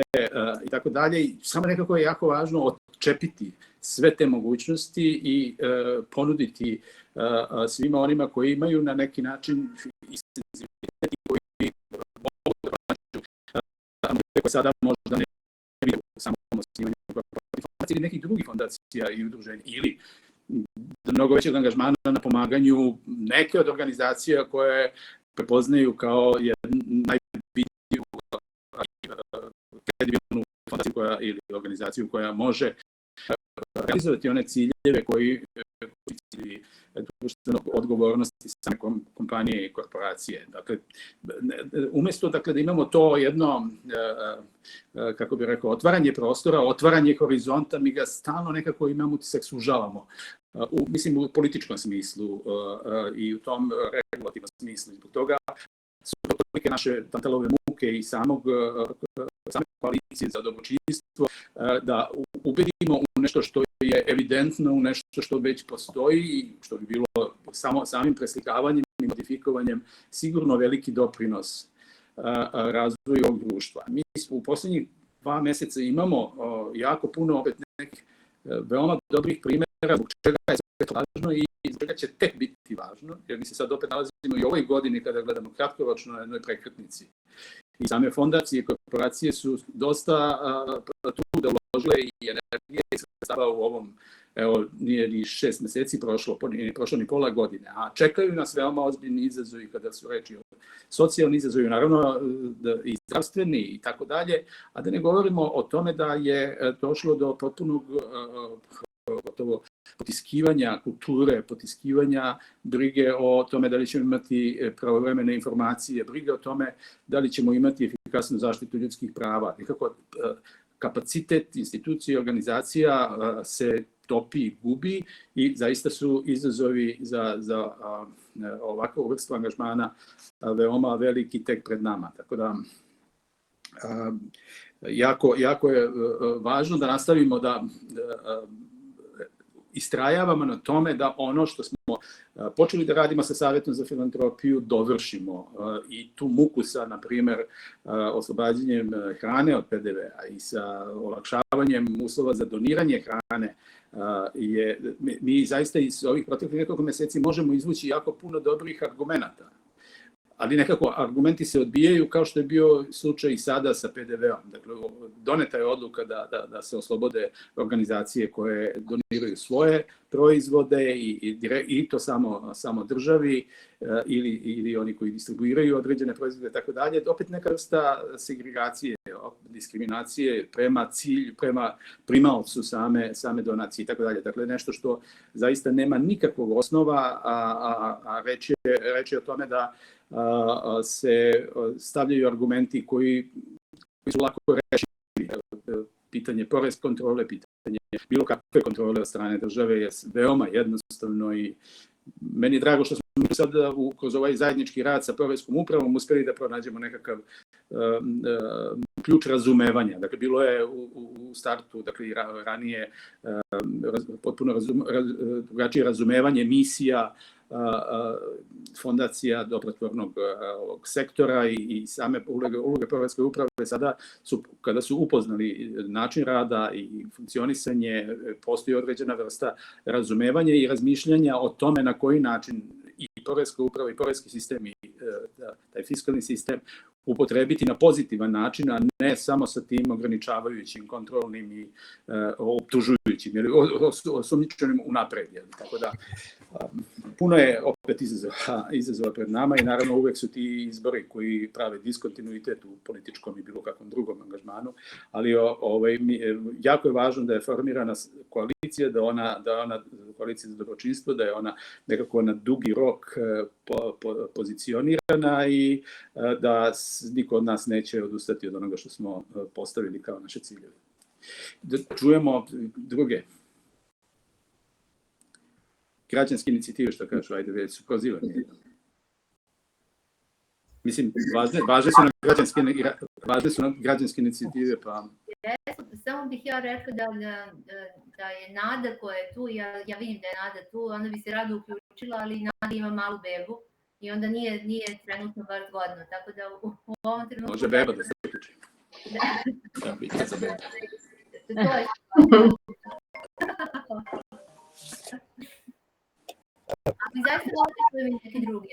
i tako dalje. Samo nekako je jako važno odčepiti sve te mogućnosti i ponuditi svima onima koji imaju na neki način i senzibilitet i koji mogu da pronađu koje sada možda ne vide u samom osnivanju fondacije ili nekih drugih fondacija i udruženja, ili mnogo većeg angažmana na pomaganju neke od organizacija koje prepoznaju kao najvidniju kredibilnu fondaciju ili organizaciju koja može realizovati one ciljeve koji ciljevi društvenog odgovornosti same kompanije i korporacije. Dakle, umjesto da imamo to jedno, kako bih rekao, otvaranje prostora, otvaranje horizonta, mi ga stalno nekako imamo utisak sužavamo. Mislim, u političkom smislu i u tom regulativnom smislu. Zbog toga su tolike naše tantalove muke i same koalicije za dobročinstvo da ubedimo u nešto što je evidentno, u nešto što već postoji i što bi bilo samim preslikavanjem i modifikovanjem sigurno veliki doprinos razvoju ovog društva. Mi u poslednjih 2 meseca imamo jako puno opet nekih veoma dobrih primjera zbog čega je važno i zbog čega će tek biti važno, jer mi se sad opet nalazimo i u ovoj godini kada gledamo kratkoročno na jednoj prekretnici. I same fondacije i korporacije su dosta truda uložile i energije i sredstava u ovom, evo, nije ni 6 meseci prošlo ni pola godine, a čekaju nas veoma ozbiljni izazovi kada su reči o socijalni izazovi, naravno i zdravstveni i tako dalje, a da ne govorimo o tome da je došlo do potpunog gotovo potiskivanja kulture, potiskivanja brige o tome da li ćemo imati pravovremene informacije, brige o tome da li ćemo imati efikasnu zaštitu ljudskih prava. Nekako kapacitet institucija i organizacija se topi i gubi i zaista su izazovi za ovakvu vrstu angažmana veoma veliki tek pred nama. Tako da jako je važno da nastavimo da istrajavamo na tome da ono što smo počeli da radimo sa Savjetom za filantropiju dovršimo i tu muku sa, na primjer, oslobađanjem hrane od PDV-a i sa olakšavanjem uslova za doniranje hrane, mi zaista iz ovih proteklih nekoliko meseci možemo izvući jako puno dobrih argumenata. Ali nekako argumenti se odbijaju kao što je bio slučaj i sada sa PDV-om. Dakle, doneta je odluka da se oslobode organizacije koje doniraju svoje proizvode i to samo državi ili oni koji distribuiraju određene proizvode i tako dalje. Opet neka vrsta segregacije, diskriminacije prema cilju, prema primaocu same donacije i tako dalje. Dakle, nešto što zaista nema nikakvog osnova, a reč je o tome da se stavljaju argumenti koji su lako rešivi. Pitanje poreske kontrole, pitanje bilo kakve kontrole od strane države je veoma jednostavno i meni je drago što smo sad kroz ovaj zajednički rad sa poreskom upravom uspeli da pronađemo nekakav ključ razumevanja. Dakle, bilo je u startu, dakle i ranije, potpuno drugačije razumevanje misija fondacija dobrotvornog sektora i same uloge poreske uprave sada kada su upoznali način rada i funkcionisanje, postoji određena vrsta razumevanja i razmišljanja o tome na koji način i poreska uprava i poreski sistem i taj fiskalni sistem upotrebiti na pozitivan način, a ne samo sa tim ograničavajućim, kontrolnim i optužujućim, ili osumnjičenim unapred. Tako da, puno je opet izazova pred nama i naravno uvek su ti izbori koji prave diskontinuitet u političkom i bilo kakvom drugom angažmanu, ali jako je važno da je formirana koalicija, da ona koalicija za dobročinstvo, da je ona nekako na dugi rok pozicionirana i da niko od nas neće odustati od onoga što smo postavili kao naše ciljeve. Da čujemo druge građanske inicijative, što kažu, ajde, već su prozivani. Mislim, važne su nam građanske inicijative, pa... Samo bih ja rekla da je Nada koja je tu, ja vidim da je Nada tu, onda bi se rado uključila, ali Nada ima malu bebu i onda nije trenutno baš zgodno, tako da u ovom trenutku... Može beba da se uključi. Da, biti za beba. To je ali zaista možete čujem i neki drugi.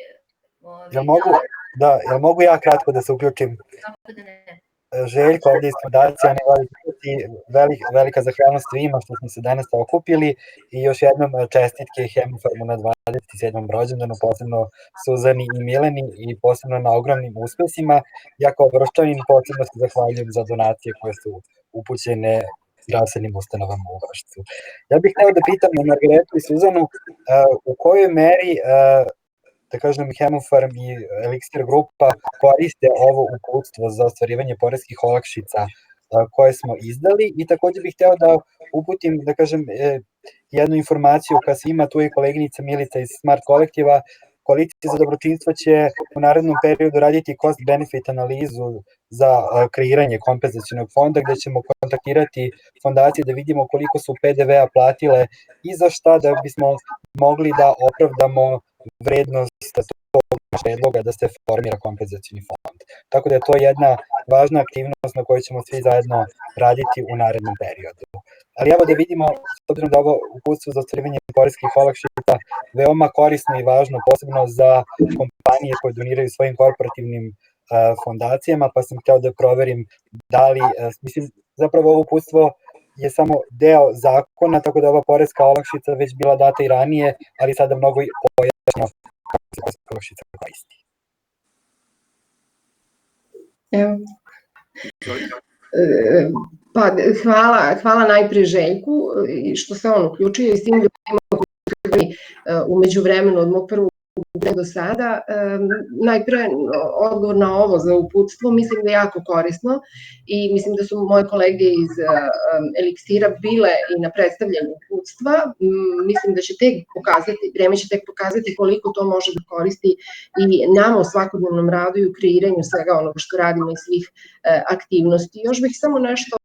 Jel mogu ja kratko da se uključim? Kako da ne? Željko ovdje iz fondacije, velika zahvalnost svima što smo se danas okupili i još jednom čestitke Hemofarmu na 27. rođendanu, posebno Suzani i Mileni i posebno na ogromnim uspesima. Ja kao Vrščanin posebno se zahvaljujem za donacije koje su upućene zdravstvenim ustanovama u Vršcu. Ja bih hteo da pitam Margaretu i Suzanu u kojoj meri da kažem, Hemofarm i Eliksir grupa koriste ovo uputstvo za ostvarivanje poreskih olakšica koje smo izdali i takođe bih hteo da uputim, da kažem, jednu informaciju ka svima, tu je koleginica Milica iz Smart kolektiva. Koalicija za dobročinstvo će u narednom periodu raditi cost-benefit analizu za kreiranje kompenzacionog fonda, gde ćemo kontaktirati fondacije da vidimo koliko su PDV-a platile i za šta, da bismo mogli da opravdamo vrednost tog predloga da se formira kompenzacioni fond. Tako da je to jedna važna aktivnost na kojoj ćemo svi zajedno raditi u narednom periodu. Ali evo da vidimo, s obzirom da ovo uputstvo za ostvarivanje poreskih olakšica veoma korisno i važno, posebno za kompanije koje doniraju svojim korporativnim fondacijama, pa sam hteo da proverim da li, mislim, zapravo ovo uputstvo je samo deo zakona, tako da ova poreska olakšica već bila data i ranije, ali sada mnogo pojašnjeno kako se poreska olakšica koristi. Evo. Pa hvala najpre Željku što se on uključio i s tim ljudima koji su u međuvremenu od mog prvog do sada. Najpre odgovor na ovo za uputstvo mislim da je jako korisno i mislim da su moje kolege iz Eliksira bile i na predstavljanju uputstva. Mislim da će tek pokazati, vreme će tek pokazati koliko to može da koristi i nama u svakodnevnom radu i u kreiranju svega onoga što radimo i svih aktivnosti. Još bih samo nešto,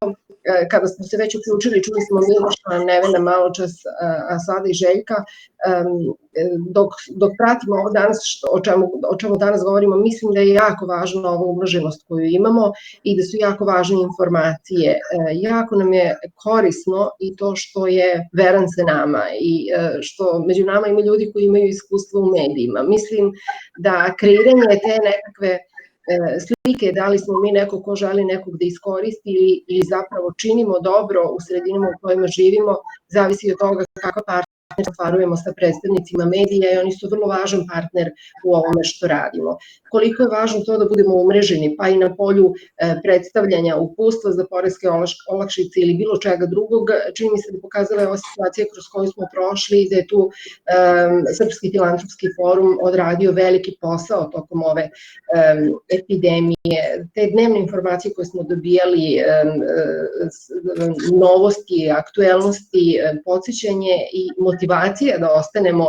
kada smo se već uključili, čuli smo Miloša, Nevena malo čas, a sada i Željka, dok pratimo ovo danas, o čemu danas govorimo, mislim da je jako važna ova umnoženost koju imamo i da su jako važne informacije. Jako nam je korisno i to što je veran se nama i što među nama ima ljudi koji imaju iskustvo u medijima. Mislim da kreiranje te nekakve slike, da li smo mi neko ko želi nekog da iskoristi ili zapravo činimo dobro u sredinama u kojima živimo, zavisi od toga kakva partner ostvarujemo sa predstavnicima medija i oni su vrlo važan partner u ovome što radimo. Koliko je važno to da budemo umreženi, pa i na polju predstavljanja uputstva za poreske olakšice ili bilo čega drugog, čini mi se da pokazala je ova situacija kroz koju smo prošli i da je tu Srpski filantropski forum odradio veliki posao tokom ove epidemije. Te dnevne informacije koje smo dobijali, novosti, aktuelnosti, podsjećanje i motivacija da ostanemo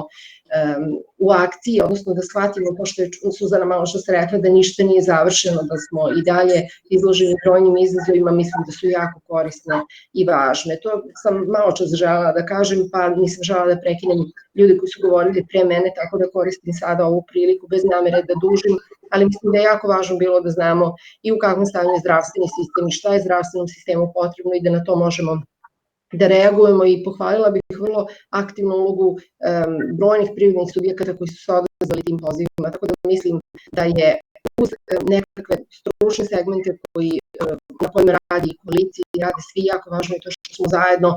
u akciji, odnosno da shvatimo to što je Suzana malo što se rekla, da ništa nije završeno, da smo i dalje izloženi brojnim izazovima, mislim da su jako korisne i važne. To sam malo čas želela da kažem, pa nisam želela da prekinem ljudi koji su govorili pre mene, tako da koristim sada ovu priliku bez namere da dužim, ali mislim da je jako važno bilo da znamo i u kakvom stanju je zdravstveni sistem i šta je zdravstvenom sistemu potrebno i da na to možemo da reagujemo i pohvalila bih vrlo aktivnu ulogu brojnih privrednih subjekata koji su se odazvali tim pozivima, tako da mislim da je uz nekakve stručne segmente na kojima radi i koalicija i radi svi jako važno i to što smo zajedno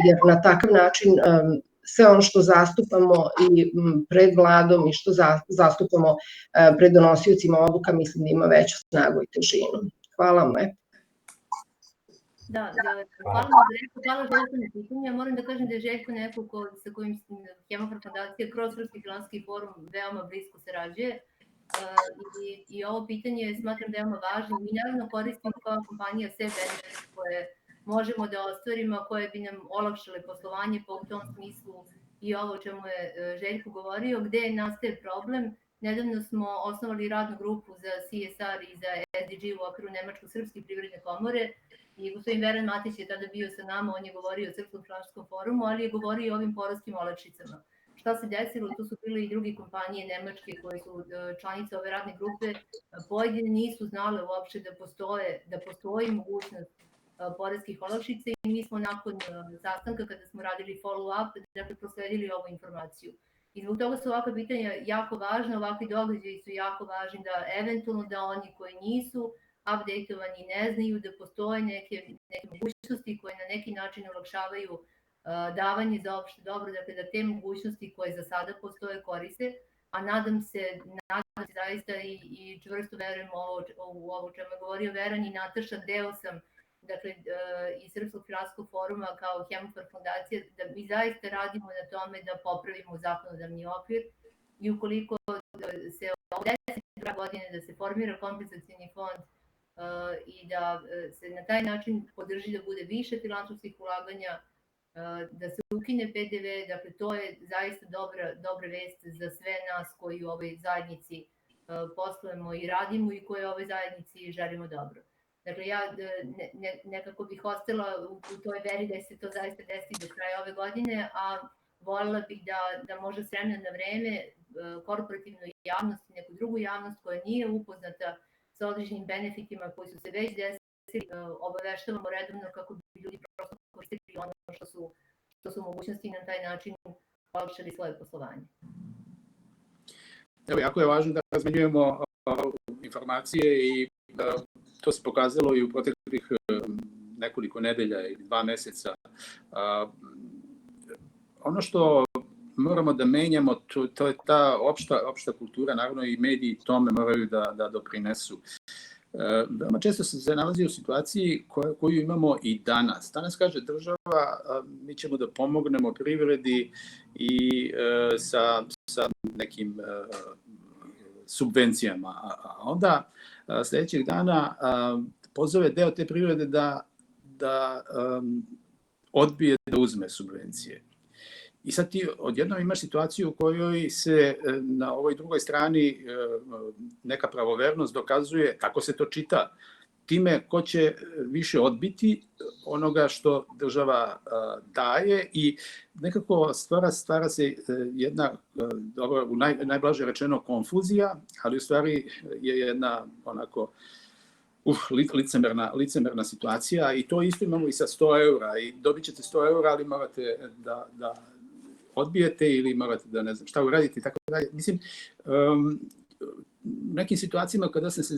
jer na takav način sve ono što zastupamo i pred vladom i što zastupamo pred donosiocima odluka mislim da ima veću snagu i težinu. Hvala vam lepo. Da, hvala Željko na pitanju. Ja moram da kažem da je Željko neko sa kojim Hemofarm fondacija kroz Srpski filantropski forum veoma blisko sarađuje i ovo pitanje smatram veoma važno. Mi naravno koristimo kao kompanija sve benefite koje možemo da ostvarimo, koje bi nam olakšale poslovanje, pa u tom smislu i ovo o čemu je Željko govorio, gde nastaje problem. Nedavno smo osnovali radnu grupu za CSR i za SDG u okviru Nemačko-srpske privredne komore i gospodin Veran Matić je tada bio sa nama, on je govorio o Srpskom filantropskom forumu, ali je govorio i o ovim poreskim olakšicama. Šta se desilo, tu su bile i druge kompanije nemačke koje su članice ove radne grupe, pojedine nisu znale uopšte da postoji mogućnost poreskih olakšica i mi smo nakon sastanka kada smo radili follow-up, dakle prosledili ovu informaciju. I zbog toga su ovakva pitanja jako važna, ovakvi događaji su jako važni da eventualno da oni koji nisu updateovani ne znaju da postoje neke mogućnosti koje na neki način olakšavaju davanje za opšte dobro, dakle da te mogućnosti koje za sada postoje koriste, a nadam se zaista i čvrsto verujem u ovo čemu je govorio Veran i Nataša, deo sam dakle iz Srpskog filantropskog foruma kao Hemofarm fondacija, da mi zaista radimo na tome da popravimo zakonodavni okvir i ukoliko se ovo 10 godine da se formira kompenzacioni fond i da se na taj način podrži da bude više filantropskih ulaganja, da se ukine PDV, dakle to je zaista dobra vest za sve nas koji u ovoj zajednici poslujemo i radimo i koji ovoj zajednici želimo dobro. Dakle, ja nekako bih ostala u toj veri da se to zaista desi do kraja ove godine, a voljela bih da možda s vremena na vreme korporativnu javnost i neku drugu javnost koja nije upoznata sa određenim benefitima koji su se već desili obaveštavamo redovno kako bi ljudi prosto koristili ono što su mogućnosti i na taj način olakšali svoje poslovanje. Evo, jako je važno da razmenjujemo informacije i to se pokazalo i u proteklih nekoliko nedelja ili 2 meseca. Ono što moramo da menjamo, to je ta opšta kultura, naravno i mediji tome moraju da doprinesu. Veoma često se nalazi u situaciji koju imamo i danas. Danas kaže država, mi ćemo da pomognemo privredi i sa nekim subvencijama. A onda sledećeg dana pozove deo te privrede da odbije da uzme subvencije. I sad ti odjednom imaš situaciju u kojoj se na ovoj drugoj strani neka pravovernost dokazuje, kako se to čita, time ko će više odbiti onoga što država daje i nekako stvara se jedna, dobro, najblaže rečeno, konfuzija, ali u stvari je jedna onako licemerna situacija i to isto imamo i sa 100 eura i dobit ćete 100 eura, ali morate da odbijete ili morate da ne znam šta uradite i tako dalje. Mislim, u nekim situacijama kada sam se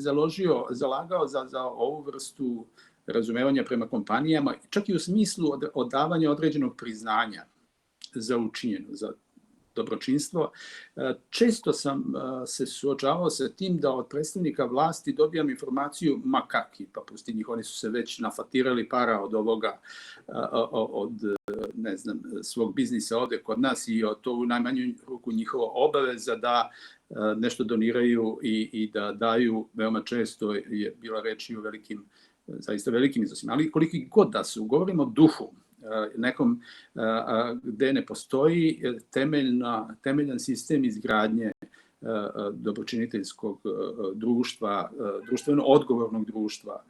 zalagao za ovu vrstu razumevanja prema kompanijama, čak i u smislu odavanja određenog priznanja za učinjeno, za dobročinstvo, često sam se suočavao sa tim da od predstavnika vlasti dobijam informaciju makaki, pa pusti njih, oni su se već nafatirali para od ovoga, od ne znam, svog biznisa ovde kod nas i to u najmanju ruku njihova obaveza da nešto doniraju i da daju, veoma često je bila reč i o zaista velikim iznosima, ali koliki god da su, govorimo o duhu, nekom gde ne postoji temeljan sistem izgradnje dobročiniteljskog društva, društveno odgovornog društva,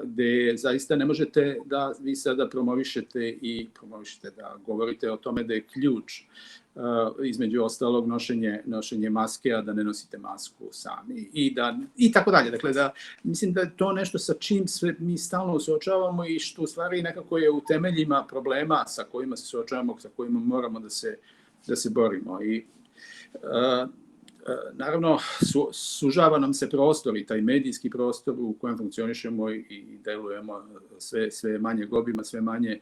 gde zaista ne možete da vi sada promovišete da govorite o tome da je ključ između ostalog nošenje maske, a da ne nosite masku sami i tako dalje. Dakle, mislim da je to nešto sa čim sve mi stalno suočavamo i što u stvari nekako je u temeljima problema sa kojima se suočavamo, sa kojima moramo da se borimo. I naravno, sužava nam se prostor i taj medijski prostor u kojem funkcionišemo i delujemo, sve manjeg obima, sve manje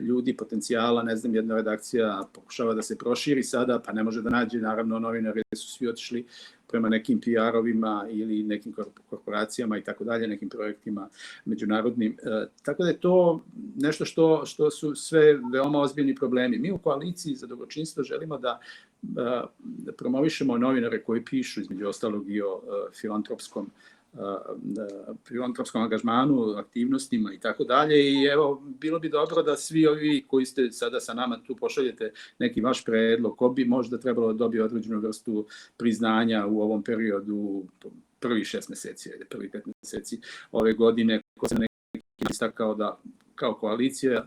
ljudi, potencijala. Ne znam, jedna redakcija pokušava da se proširi sada, pa ne može da nađe, naravno, novinari su svi otišli prema nekim PR-ovima ili nekim korporacijama i tako dalje, nekim projektima međunarodnim. Tako da je to nešto što su sve veoma ozbiljni problemi. Mi u koaliciji za dobročinstvo želimo da promovišemo novinare koji pišu između ostalog i o filantropskom angažmanu, aktivnostima i tako dalje. I evo, bilo bi dobro da svi ovi koji ste sada sa nama tu pošaljete neki vaš predlog, ko bi možda trebalo da dobije određenu vrstu priznanja u ovom periodu, prvih 6 meseci, prvih 5 meseci ove godine, ko se neki istakao da kao koalicija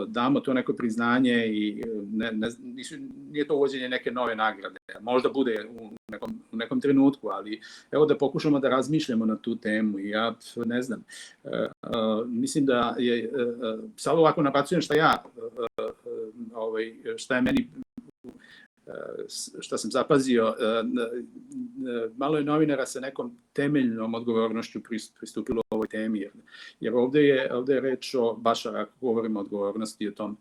damo to neko priznanje i nije to uvođenje neke nove nagrade. Možda bude u nekom trenutku, ali evo da pokušamo da razmišljamo na tu temu i ja ne znam. Mislim da je, sad ovako nabacujem šta je meni, šta sam zapazio, malo je novinara sa nekom temeljnom odgovornošću pristupilo ovoj temi, jer ovde je reč o, baš ako govorimo o odgovornosti, o tom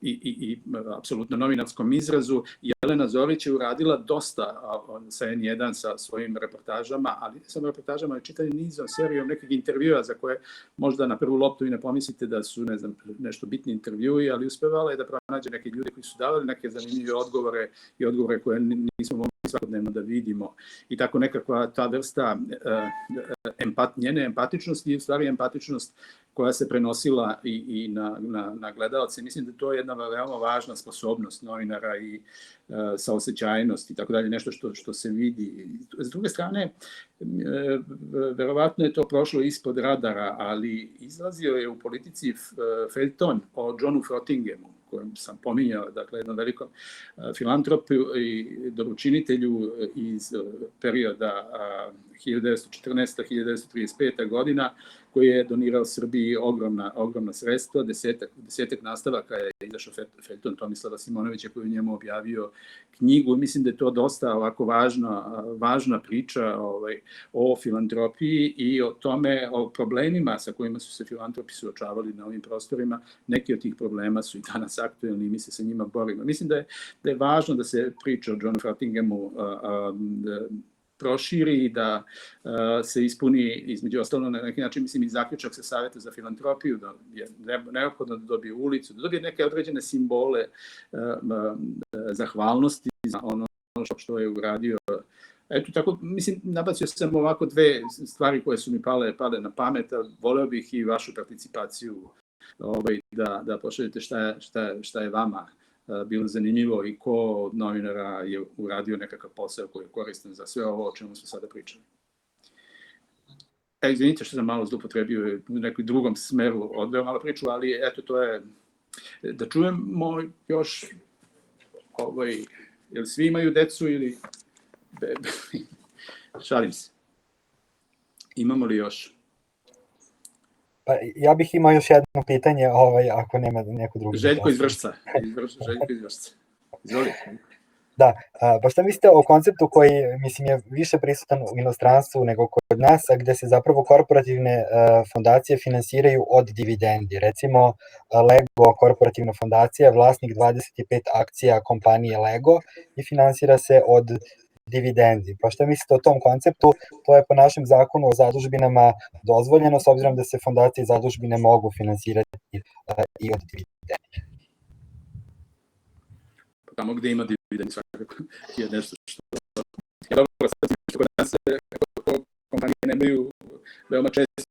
i apsolutno novinarskom izrazu. Jelena Zorić je uradila dosta sa N1 sa svojim reportažama, ali ne samo reportažama, ali čitanje nizom, serijom nekih intervjua za koje možda na prvu loptu i ne pomislite da su, ne znam, nešto bitni intervjui, ali uspevala je da pronađe neke ljude koji su davali neke zanimljive odgovore i odgovore koje nismo mogli svakodnevno da vidimo. I tako nekakva ta vrsta njene empatičnosti i u stvari empatičnost koja se prenosila i na gledalce. Mislim da to je jedna veoma važna sposobnost novinara i saosećajnost i tako dalje, nešto što se vidi. S druge strane, verovatno je to prošlo ispod radara, ali izlazio je u politici feljton o Johnu Frottingemu, kojem sam pominjao, dakle, jednom velikom filantropu i dobročinitelju iz perioda 1914-1935. godina, koji je donirao Srbiji ogromna sredstva, desetak nastavaka je izašao feljton Tomislava Simonovića, koji je njemu objavio knjigu. Mislim da je to dosta ovako važna priča o filantropiji i o tome, o problemima sa kojima su se filantropi suočavali na ovim prostorima. Neki od tih problema su i danas aktuelni i mi se sa njima borimo. Mislim da je važno da se priča o Johnu Frottingemu proširi i da se ispuni, između ostalo na neki način, mislim, i zaključak sa Saveta za filantropiju, da je neophodno da dobije ulicu, da dobije neke određene simbole zahvalnosti za ono što je uradio. Eto, tako, mislim, nabacio sam ovako dve stvari koje su mi pale na pamet, a voleo bih i vašu participaciju da pošaljete šta je vama bilo zanimljivo i ko od novinara je uradio nekakav posao koji je koristan za sve ovo o čemu smo sada pričali. Izvinite što sam malo zloupotrebio u nekom drugom smeru, odveo malo priču, ali eto, to je, da čujemo još, jel svi imaju decu ili, šalim se, imamo li još? Pa ja bih imao još jedno pitanje, ako nema neko drugi. Željko iz Vršca. Izvoli. Da, pa šta mislite o konceptu koji, mislim, je više prisutan u inostranstvu nego kod nas, a gde se zapravo korporativne fondacije finansiraju od dividendi. Recimo, Lego korporativna fondacija, vlasnik 25 akcija kompanije Lego i finansira se od dividendi. Pa šta mislite o tom konceptu? To je po našem zakonu o zadužbinama dozvoljeno, s obzirom da se fondacije i zadužbine mogu finansirati i od dividendi. Tamo gde ima dividendi svakako je nešto što... Dobro, sad kod nas kompanije nemaju veoma često,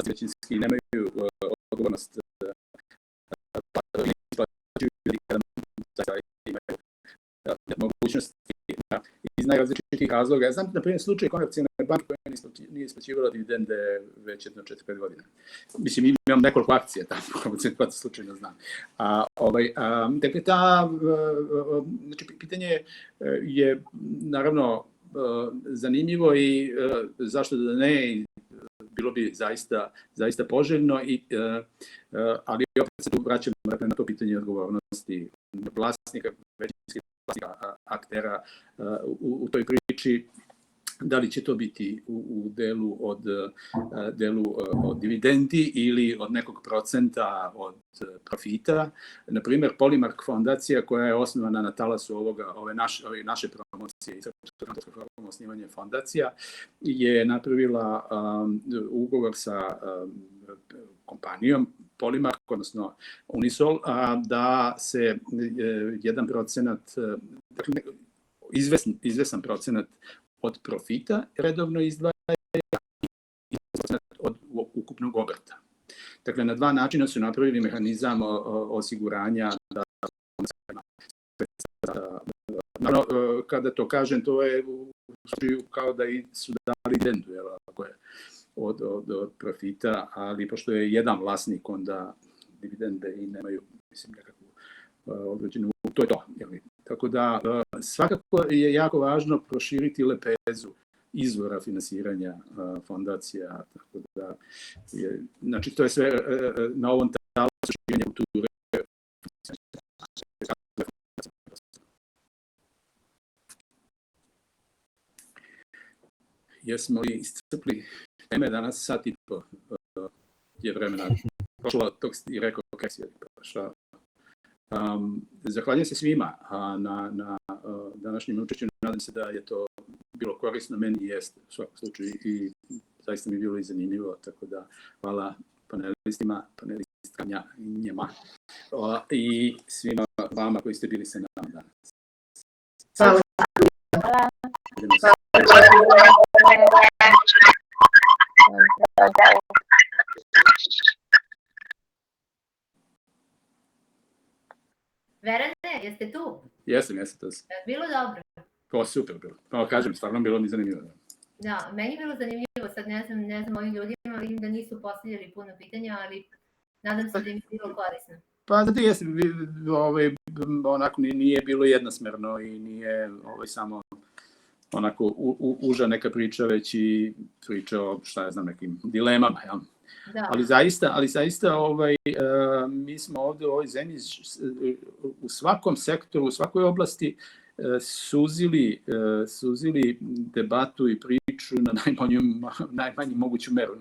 većinski nemaju odgovornost ili isplaćuju kada imaju mogućnosti iz najrazličitih razloga. Ja znam, na primjer, slučaj Komercijalne banke koja nije isplaćivala dividende već jedno 4-5 godina. Mislim, imam nekoliko akcija tamo, pa to slučajno znam. Dakle, znači, pitanje je naravno zanimljivo i zašto da ne, bilo bi zaista poželjno, ali opet se tu vraćamo na to pitanje odgovornosti vlasnika, većinskih vlasnika, aktera u toj priči. Da li će to biti u delu od dividendi ili od nekog procenta od profita. Naprimjer, Polimark fondacija koja je osnovana na talasu ove naše promocije i Srpsko formalno osnivanje fondacija je napravila ugovor sa kompanijom Polimark, odnosno Unisol, da se 1%, dakle izvesan procenat od profita redovno izdvaja od ukupnog obrta. Dakle, na dva načina su napravili mehanizam osiguranja da naravno, kada to kažem, to je u slučaju kao da su dali dividendu, od profita, ali pošto je jedan vlasnik, onda dividende i nemaju, mislim, nekakvu određenu, to je to. Tako da, svakako je jako važno proširiti lepezu izvora finansiranja fondacija. Tako da, znači, to je sve na ovom talasu širenja kulture. Jesmo li iscrpli teme danas? Sat i po je vremena prošlo, tog i rekao kaj si je prošao. Zahvaljujem se svima na današnjem učešću. Nadam se da je to bilo korisno. Meni jeste u svakom slučaju i zaista mi je bilo i zanimljivo. Tako da hvala panelistima, njema i svima vama koji ste bili sa nama danas. Hvala. Verane, jeste tu? Jesam tu. Bilo dobro? Super bilo. Pa kažem, stvarno bilo mi zanimljivo. Da, meni je bilo zanimljivo, sad ne znam ovim ljudima, vidim da nisu postavljali puno pitanja, ali nadam se da im je bilo korisno. Pa zato jeste, onako nije bilo jednosmerno i nije samo onako uža neka priča, već i priča o, šta ja znam, nekim dilemama, jel? Da. Ali zaista mi smo ovde u ovoj zemlji u svakom sektoru, u svakoj oblasti suzili debatu i priču na najmanju moguću meru.